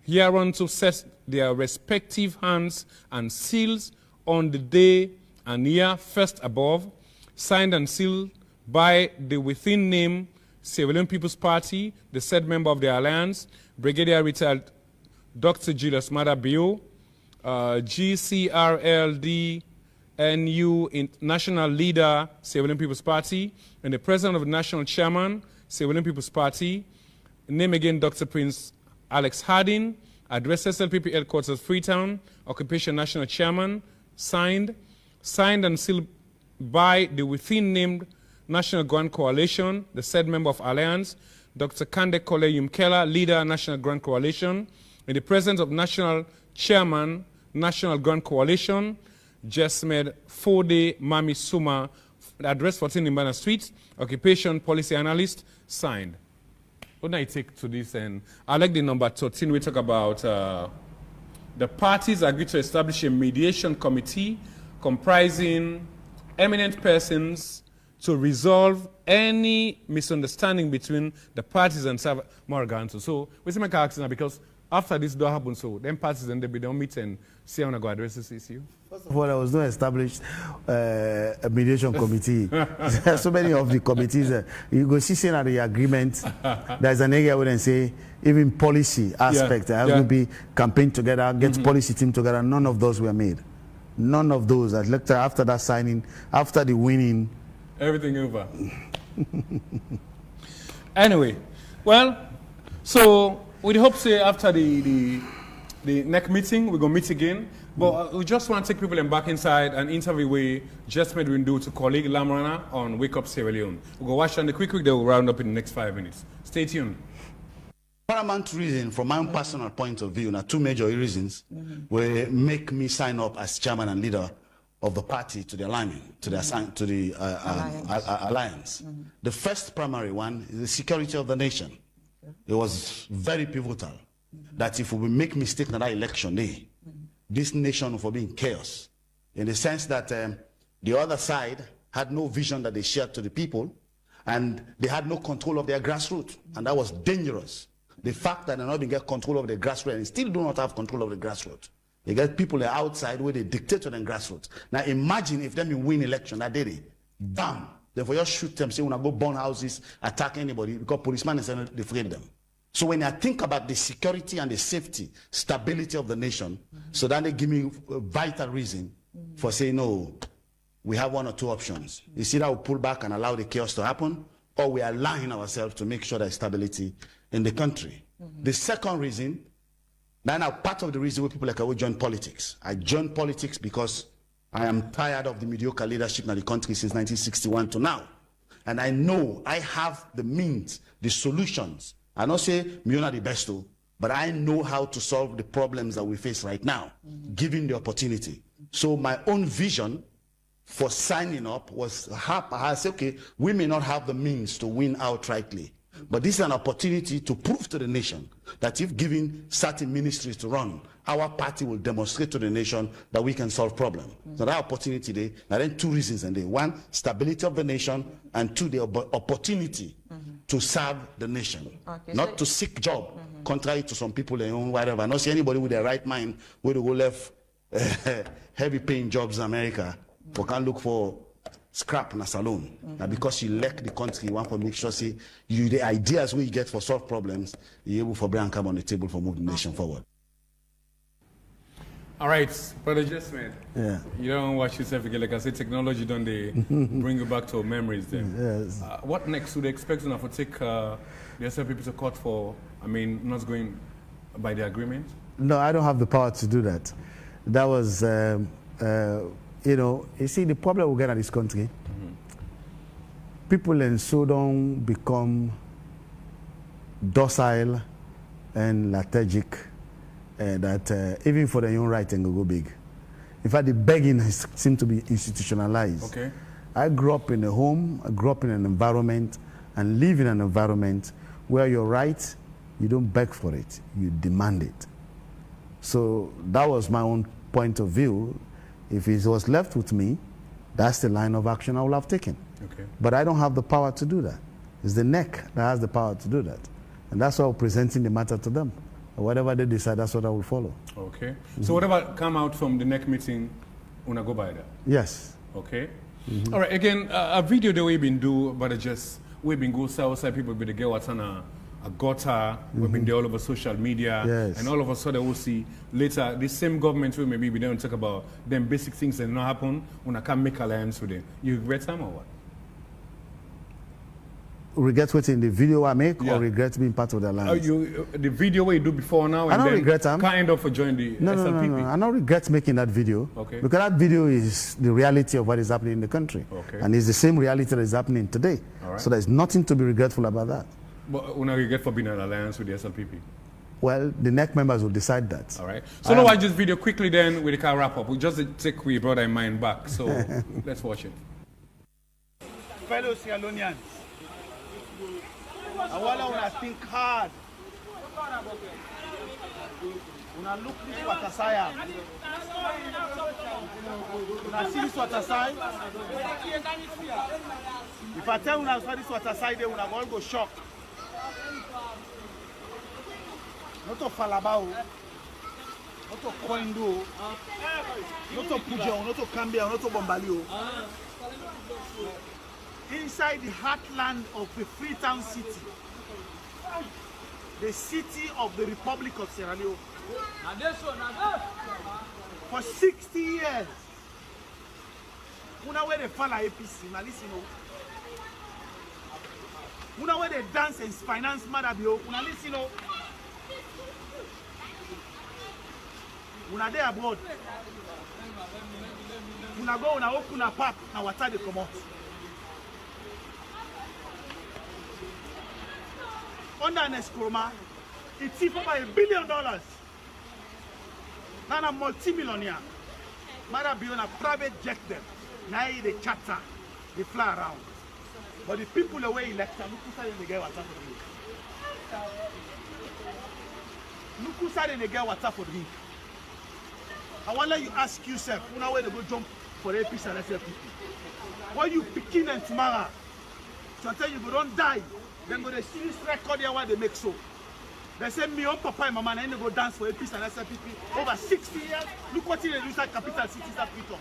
Speaker 1: hereunto set their respective hands and seals on the day and year first above, signed and sealed by the within name Sierra Leone People's Party, the said member of the Alliance, Brigadier Retired Dr. Julius Maada Bio, GCRLD-NU National Leader, Sierra Leone People's Party, and the President of the National Chairman, Sierra Leone People's Party, name again Dr. Prince Alex Harding, address SLPP headquarters Freetown, Occupation National Chairman, signed and sealed by the within named National Grand Coalition, the said member of Alliance, Dr. Kande Kole Yumkela, leader, National Grand Coalition, in the presence of National Chairman, National Grand Coalition, Jesmed Fode Mami Suma, address 14 Nimbana Street, occupation policy analyst, signed. What do I take to this? And I like the number 13. We talk about the parties agreed to establish a mediation committee comprising eminent persons to resolve any misunderstanding between the parties and Morganto. So we see my character now, because after this don't happen, so then parties and they don't meet and see how to go address this issue.
Speaker 2: First of all, there was no established a mediation committee. So many of the committees, you go see saying at the agreement, there's an area where they say even policy aspect, there has to be campaign together, get policy team together. None of those were made. None of those. After that signing, after the winning,
Speaker 1: everything over. Anyway, well, so we hope say after the next meeting we're gonna meet again. But we just want to take people back inside and interview we just made we do to colleague Lamrana on Wake Up Sierra Leone. We'll go watch on the quick, they will round up in the next 5 minutes. Stay tuned.
Speaker 4: Paramount reason, from my own personal point of view, now two major reasons will make me sign up as chairman and leader of the party to the alignment, to the alliance. The first primary one is the security of the nation. It was very pivotal that if we make mistake in that election day, this nation will be in chaos, in the sense that the other side had no vision that they shared to the people, and they had no control of their grassroots, and that was dangerous. The fact that they not get control of the grassroots and still do not have control of the grassroots. They get people outside where they dictate to the grassroots. Now imagine if them win election that day, bam, then for just shoot them, say when I go burn houses, attack anybody, because policemen is they afraid them. So when I think about the security and the safety, stability of the nation, so then they give me a vital reason for saying, no, we have one or two options. It's either we pull back and allow the chaos to happen, or we align ourselves to make sure there's stability in the country. The second reason, now part of the reason why people like I will join politics. I joined politics because I am tired of the mediocre leadership in the country since 1961 to now. And I know I have the means, the solutions. I don't say me not the best, but I know how to solve the problems that we face right now, given the opportunity. So my own vision for signing up was, I said, okay, we may not have the means to win outrightly, but this is an opportunity to prove to the nation that if given certain ministries to run, our party will demonstrate to the nation that we can solve problems. So that opportunity there, now then two reasons in there. One, stability of the nation, and two, the opportunity to serve the nation, not to seek job, contrary to some people in own whatever. I don't see anybody with their right mind where they go left heavy paying jobs in America, but can look for scrap in a salon. Now because you lack the country, you want to make sure say you the ideas we get for solve problems, you're able for bring come on the table for moving the nation forward.
Speaker 1: All right, Brother Jesmed. Yeah. You don't watch yourself again. Like I said, technology don't they bring you back to memories then.
Speaker 2: Yes.
Speaker 1: What next? Would they expect you to take the SLP to court for, not going by the agreement? No,
Speaker 2: I don't have the power to do that. That was, you see, the problem we get in this country, people in Sudan become docile and lethargic. That even for their own right and go big. In fact, the begging seems to be institutionalized.
Speaker 1: Okay.
Speaker 2: I grew up in a home, I grew up in an environment, and live in an environment where you're right, you don't beg for it, you demand it. So that was my own point of view. If it was left with me, that's the line of action I would have taken.
Speaker 1: Okay.
Speaker 2: But I don't have the power to do that. It's the NEC that has the power to do that. And that's why I'm presenting the matter to them. Whatever they decide, that's what I will follow.
Speaker 1: Okay. So whatever come out from the next meeting, una go by that?
Speaker 2: Yes.
Speaker 1: Okay. All right. Again, a video that we've been do, but we've been go outside people with the get what's on a gutter. We've been there all over social media.
Speaker 2: Yes.
Speaker 1: And all of a sudden we'll see later the same government will maybe we don't talk about them basic things that not happen. Una can't make alliance with them. You regret them or what?
Speaker 2: regret waiting the video I make or regret being part of the alliance?
Speaker 1: The video where you do before now,
Speaker 2: I don't regret them.
Speaker 1: Kind of join the SLPP.
Speaker 2: No. I don't regret making that video.
Speaker 1: Okay.
Speaker 2: Because that video is the reality of what is happening in the country.
Speaker 1: Okay.
Speaker 2: And it's the same reality that is happening today.
Speaker 1: All right.
Speaker 2: So there's nothing to be regretful about that.
Speaker 1: But you regret for being in an alliance with the SLPP?
Speaker 2: Well, the NEC members will decide that.
Speaker 1: All right. So now watch this video quickly, then we can wrap up. We just take we brother in mind back. So let's watch it.
Speaker 4: Fellow Sierra Leoneans, I want to think hard. When I look this water side, when I see this water side, if I tell you I saw this water side, they will all go shock. Not to Falabao, not to Koindo, not to Pujo, not to Cambia, not to Bombalio. Inside the heartland of the Freetown city, the city of the Republic of Sierra Leone, for 60 years, una where they follow APC, now listen, una where they dance and finance Madabio, una listen, una there abroad, una go, una open a park, na water they come out. Under an Eskroma, it's over $1 billion. Now I'm a multi-millionaire. Mother be on a private jet them. Now they chatter, they fly around. But the people away elected, look who they get water for drink. Look who they get water for drink. I want to let you ask yourself, you know where they go jump for APC and SLPP. Why you picking and tomorrow? So I tell you, don't die. Then go to see this record here why they make so. They say me own papa and mama and they go dance for APC and SLPP over 60 years. Look what they do inside capital cities that Freetown.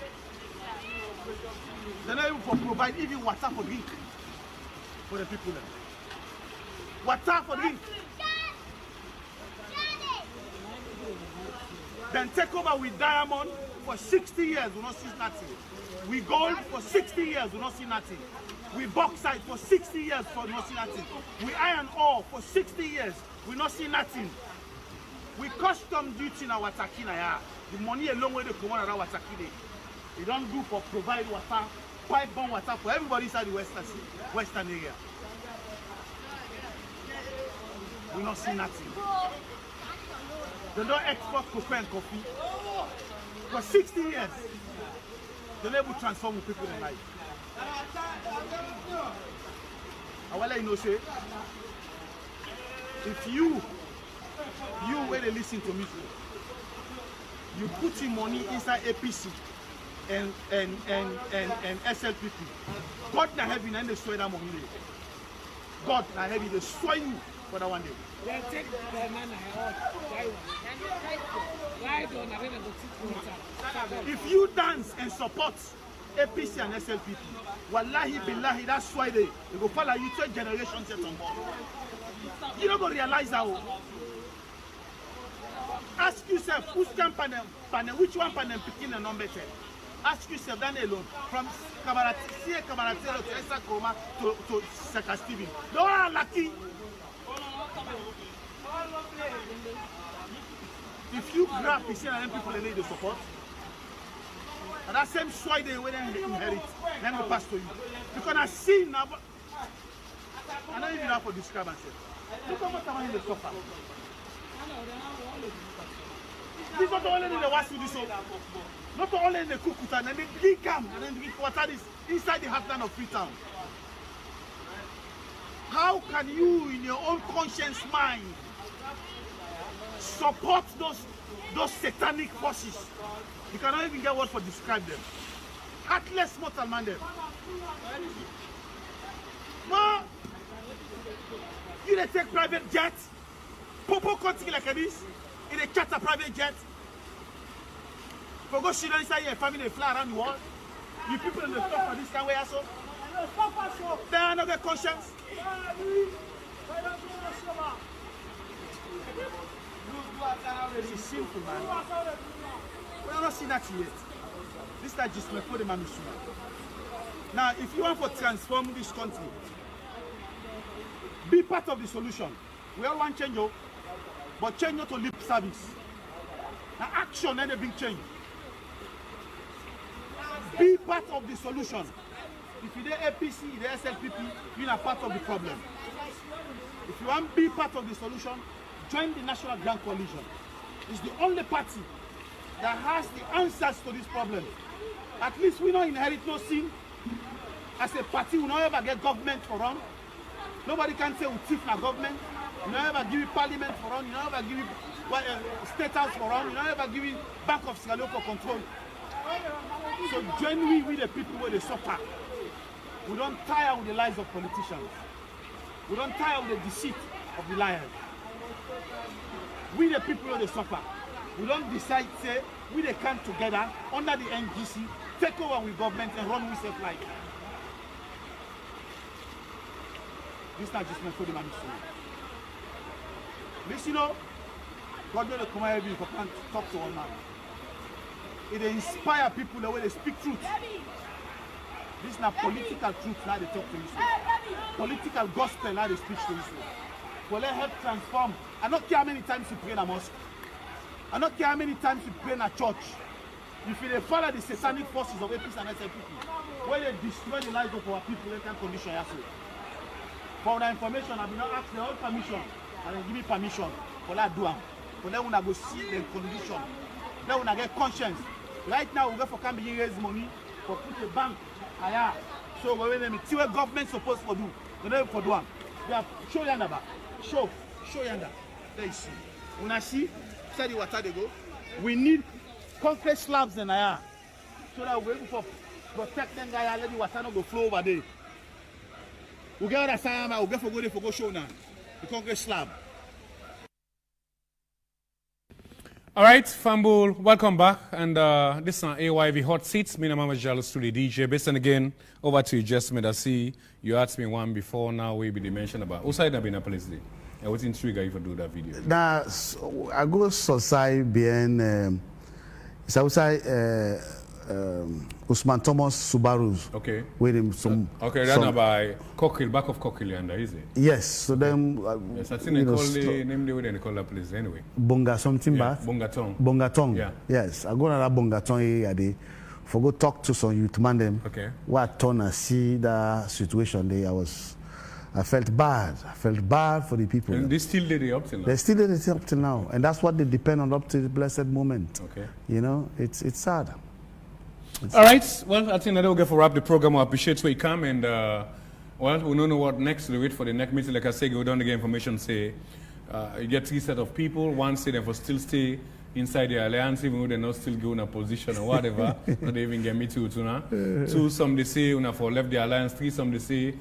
Speaker 4: They're not even for provide even water for drink for the people there. Water for drink. Then take over with diamond for 60 years, we not see nothing. We gold for 60 years, we not see nothing. We bauxite for 60 years, we not see nothing. We iron ore for 60 years, we not see nothing. We custom duty in our Watakina. The money alone way they come on around Watakina. They don't do for provide water, pipe bomb water for everybody inside the western area. We not see nothing. They don't export cocoa and coffee. For 60 years, they're able to transform people in life. I will let you know, say, if you when they listen to me, you put in money inside APC and SLPP, God na heaven and they swear that money. God na heaven, they swear you for that one day. If you dance and support APC and SLPP, wallahi billahi, that's why they go follow you 12 generations yet on board. You don't go realize how. Ask yourself, which one panel picking a number 10? Ask yourself that alone. From Kamaratero to Esa Kroma to Saka Steven. They are lucky. If you grab PC and people they need the support, and that same soil they will inherit, then will pass to you. Because I see now, I don't even have to describe myself. Look how much I'm in the suffer. This not only in the wash with this, not only in the Kukuta, and then they dig camp and then drink water this inside the heartland of Freetown. How can you, in your own conscience mind, support those satanic forces? You cannot even get words for describe them. Heartless mortal man them. No, you they take private jets, Popo country like this, in a charter private jet. For go shit inside your family, they fly around the world. You people in the stop for this kind of way also. They are not get conscience. This is simple, man. We have not seen that yet. This is just my for the Mamisuma. Now, if you want to transform this country, Be part of the solution. We all want change, but change not to lip service. Now action and a big change. Be part of the solution. If you're the APC, the SLPP, you're not part of the problem. If you want to be part of the solution, join the National Grand Coalition. It's the only party that has the answers to this problem. At least we don't inherit no sin. As a party, we don't ever get government for run. Nobody can say we thief our government. You don't ever give it parliament for run. You don't ever give it state house for run. You don't ever give it Bank of Sierra Leone for control. So join with the people where they suffer. We don't tire with the lies of politicians. We don't tire with the deceit of the liars. We the people where they suffer. We don't decide, say, we they come together under the NGC, take over with government and run with safe life. This is not just for the man. This, you know, God will come here if can't talk to one man. It inspire people the way they speak truth. This is not political truth now they talk to you. Political gospel now they speak to you. Well, let help transform. I don't care how many times you pray in a mosque. I don't care how many times you pray in a church. If you follow the satanic forces of APC and SLPP, where they destroy the lives of our people, they can condition yourself. For the information, I will not ask the whole permission, and then give me permission for that do. For then when I go see the condition, then when I get conscience. Right now, we go for can raise money for put a bank higher. So when they see what government supposed to do, they don't for do one. They have show yanda back. Show yanda. There you see. When I see, say the water they go. We need concrete slabs in higher. So that we're able to protect them guys, let the water not go flow over there. We get other side, we get for go there for go show now. The concrete slab.
Speaker 1: All right, Fambul, welcome back. And this is AYV Hot Seats. Me and Mama Jealous to the DJ. Based and again, over to you, Jasmine. I see you asked me one before, now we be mentioned about. Who side have been a police day? And what's intrigued you for do that video?
Speaker 2: Now, I go society behind, Usman Thomas Subarus.
Speaker 1: Okay.
Speaker 2: With him some.
Speaker 1: Okay, that's by Cockhill, back of Cockhill, is it?
Speaker 2: Yes. So then.
Speaker 1: Yes, I think they call the name the way they call that place anyway.
Speaker 2: Bonga something
Speaker 1: bath. Bongatong.
Speaker 2: Bongatong.
Speaker 1: Yeah.
Speaker 2: Yes. I go to that Bongatong area. For go talk to some youth man them.
Speaker 1: Okay.
Speaker 2: What turn and see the situation there. I felt bad. I felt bad for the people.
Speaker 1: And they still did it up till now.
Speaker 2: They still did it up till now, and that's what they depend on up to the blessed moment.
Speaker 1: Okay.
Speaker 2: You know, it's sad.
Speaker 1: All right. Well, I think that we'll get for wrap the program. I appreciate where you come, and well, we don't know what next. We wait for the next meeting. Like I say, go down to get information. Say you get 3 set of people. One say they for still stay inside the alliance, even though they're not still going a position or whatever. Not they even get me to now. 2 some they say una for left the alliance. 3 some they say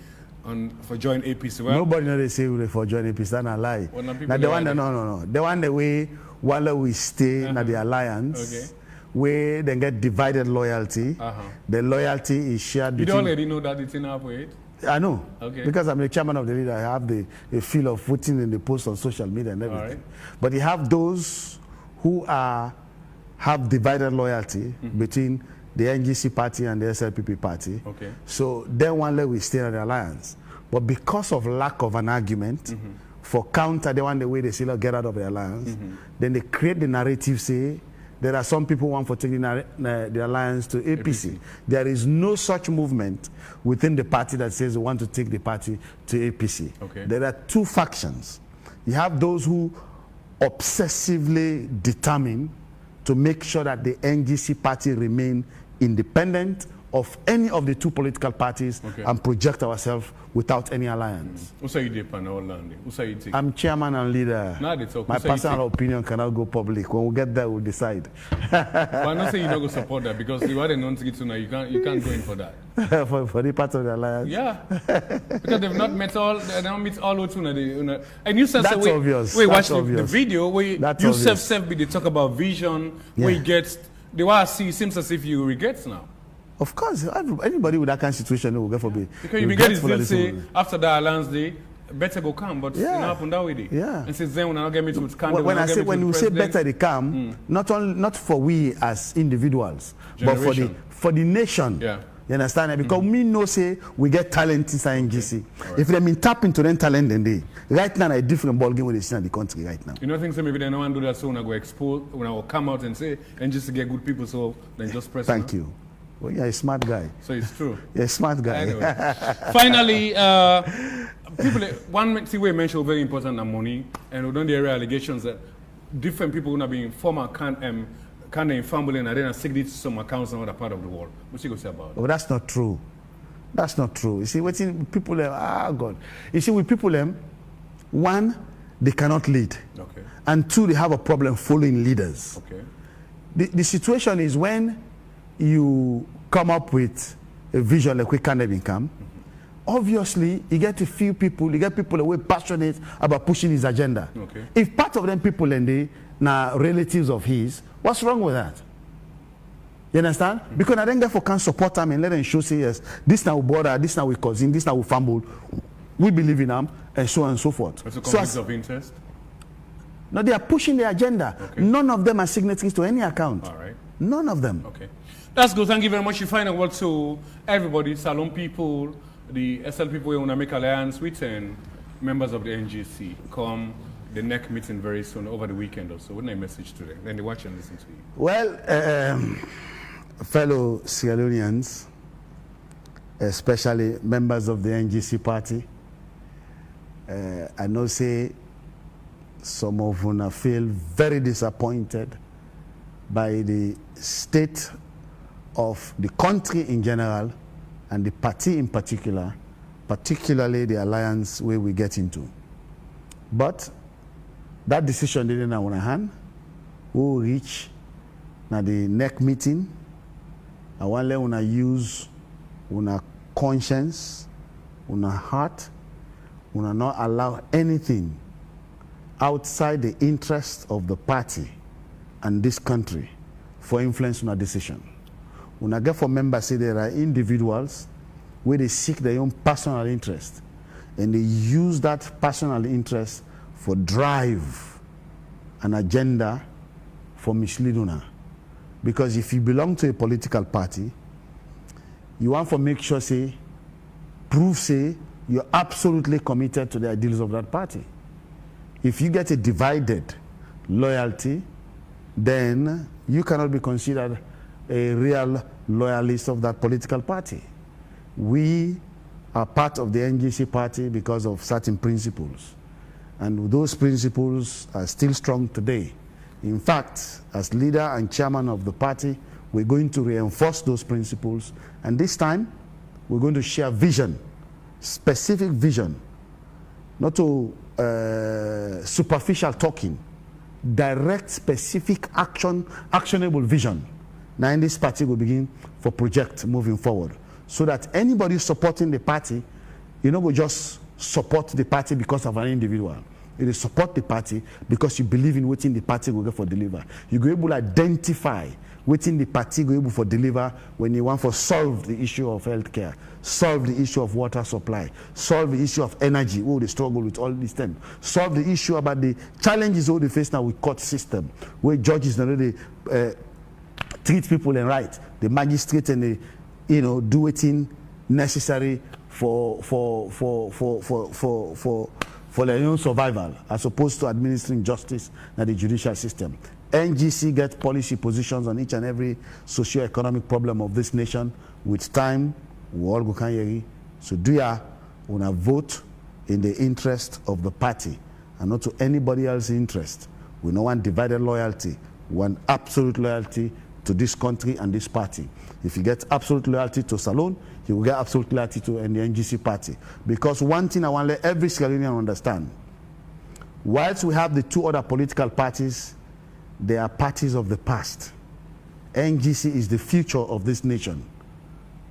Speaker 1: for join APC. Well,
Speaker 2: nobody know they say for join APC. That's a lie.
Speaker 1: Well,
Speaker 2: now the one no. The one the way while we stay in the alliance.
Speaker 1: Okay.
Speaker 2: Where they get divided loyalty. The loyalty is shared between.
Speaker 1: You don't already know that it's in our way.
Speaker 2: I know.
Speaker 1: Okay.
Speaker 2: Because I'm the chairman of the leader, I have the feel of putting in the post on social media and everything.
Speaker 1: Right.
Speaker 2: But you have those who have divided loyalty between the NGC party and the SLPP party.
Speaker 1: Okay.
Speaker 2: So then one leg we stay in the alliance. But because of lack of an argument, for counter, they want the way they say, get out of the alliance. Then they create the narrative, say, there are some people who want for taking the alliance to APC. There is no such movement within the party that says we want to take the party to APC.
Speaker 1: Okay.
Speaker 2: There are 2 factions. You have those who obsessively determine to make sure that the NGC party remain independent of any of the 2 political parties and project ourselves without any alliance. I'm chairman and leader. My personal opinion cannot go public. When we get there, we'll decide.
Speaker 1: But I'm not saying you're not going to support that because you are the non-get now. You can't go in for that.
Speaker 2: for the part of the alliance?
Speaker 1: Yeah. Because they've not met all, they don't meet all of you. And you said,
Speaker 2: that's obvious.
Speaker 1: Wait, watch the video where you self-be they talk about vision, where you get, the way I see, it seems as if you regret now.
Speaker 2: Of course, anybody with that kind of situation will go for me.
Speaker 1: Because you get this say after that alliance day, better go come, but you happen that way.
Speaker 2: Yeah.
Speaker 1: And since then, when I get me to scandal,
Speaker 2: when you say better they come, not for we as individuals, but for the nation.
Speaker 1: Yeah.
Speaker 2: You understand? Because me no say we get talent inside NGC.
Speaker 1: Right.
Speaker 2: If they been tap into them talent, then they right now a different ball game with the scene in the country right now.
Speaker 1: You know, things maybe they don't want to do that, so when I go expose, when I will come out and say, NGC get good people, so then just press.
Speaker 2: Thank you. Well, you're a smart guy.
Speaker 1: So it's true.
Speaker 2: You're a smart guy.
Speaker 1: Anyway. Finally, people, one thing we mentioned very important, money, and we don't hear allegations that different people who have been former kind of fumbling and then signed to some accounts in other part of the world. What you go say about it?
Speaker 2: Oh, that's not true. That's not true. You see, waiting people, God. You see, with people, one, they cannot lead.
Speaker 1: Okay.
Speaker 2: And two, they have a problem following leaders.
Speaker 1: Okay.
Speaker 2: The situation is when you come up with a vision like we can't even come, obviously, you get a few people, you get people who are passionate about pushing his agenda.
Speaker 1: Okay.
Speaker 2: If part of them people and they now relatives of his, what's wrong with that? You understand? Because I then therefore can support them and let them show say yes, this now we brother, this now we cousin, this now we fumble, we believe in them, and so on and so forth.
Speaker 1: That's a conflict of interest?
Speaker 2: No, they are pushing the agenda.
Speaker 1: Okay.
Speaker 2: None of them are signatories to any account.
Speaker 1: All right.
Speaker 2: None of them.
Speaker 1: Okay. That's good. Thank you very much. You find out what to everybody, Salon people, the SL people we want to make alliance with, and members of the NGC. Come the next meeting very soon over the weekend or so. What's my message to them? Then they watch and listen to you.
Speaker 2: Well, fellow Sierra Leoneans, especially members of the NGC party, I know say some of you feel very disappointed by the state of the country in general and the party in particular, particularly the alliance where we get into. But that decision didn't have one hand. We will reach now the next meeting. I want to use una conscience, una heart, una not allow anything outside the interest of the party and this country for influence on a decision. When I get for members say there are individuals where they seek their own personal interest and they use that personal interest for drive an agenda for misleading. Because if you belong to a political party, you want to make sure say, prove say, you're absolutely committed to the ideals of that party. If you get a divided loyalty, then you cannot be considered a real loyalist of that political party. We are part of the NGC party because of certain principles. And those principles are still strong today. In fact, as leader and chairman of the party, we're going to reinforce those principles. And this time, we're going to share vision, specific vision, not to superficial talking, direct, specific actionable vision. Now in this party will begin for project moving forward. So that anybody supporting the party, you know, will just support the party because of an individual. You support the party because you believe in what the party will go for deliver. You go able to identify what the party go able for deliver when you want to solve the issue of healthcare, solve the issue of water supply, solve the issue of energy, oh, they struggle with all these things, solve the issue about the challenges all they face now with court system, where judges not really treat people and right, the magistrate and they, you know, do it in necessary for their own survival, as opposed to administering justice in the judicial system. NGC gets policy positions on each and every socio-economic problem of this nation. With time, we all go can. So do ya wanna vote in the interest of the party and not to anybody else's interest. We don't want divided loyalty. We want absolute loyalty to this country and this party. If you get absolute loyalty to Salon, you will get absolute loyalty to the NGC party. Because one thing I want to let every Sierra Leonean understand, whilst we have the two other political parties, they are parties of the past. NGC is the future of this nation.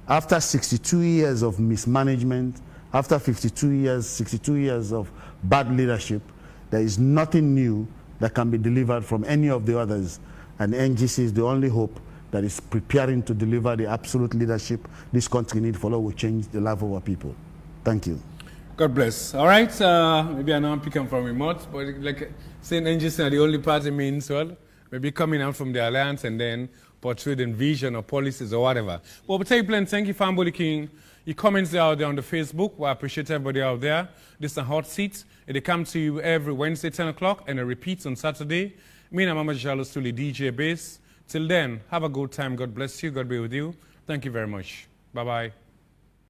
Speaker 2: After 62 years of mismanagement, after 62 years of bad leadership, there is nothing new that can be delivered from any of the others. And NGC is the only hope that is preparing to deliver the absolute leadership this country needs for will change the life of our people. Thank you.
Speaker 1: God bless. All right. Maybe I know I'm picking from remote, but like saying NGC are the only party means, well, maybe coming out from the alliance and then portrayed in vision or policies or whatever. But we'll take plenty. Thank you, Family King. Your comments are out there on the Facebook. We appreciate everybody out there. This is a hot seat. It comes to you every Wednesday, 10 o'clock, and it repeats on Saturday. Me and Mama Jalo Stuli, DJ Bass. Till then, have a good time. God bless you. God be with you. Thank you very much. Bye-bye.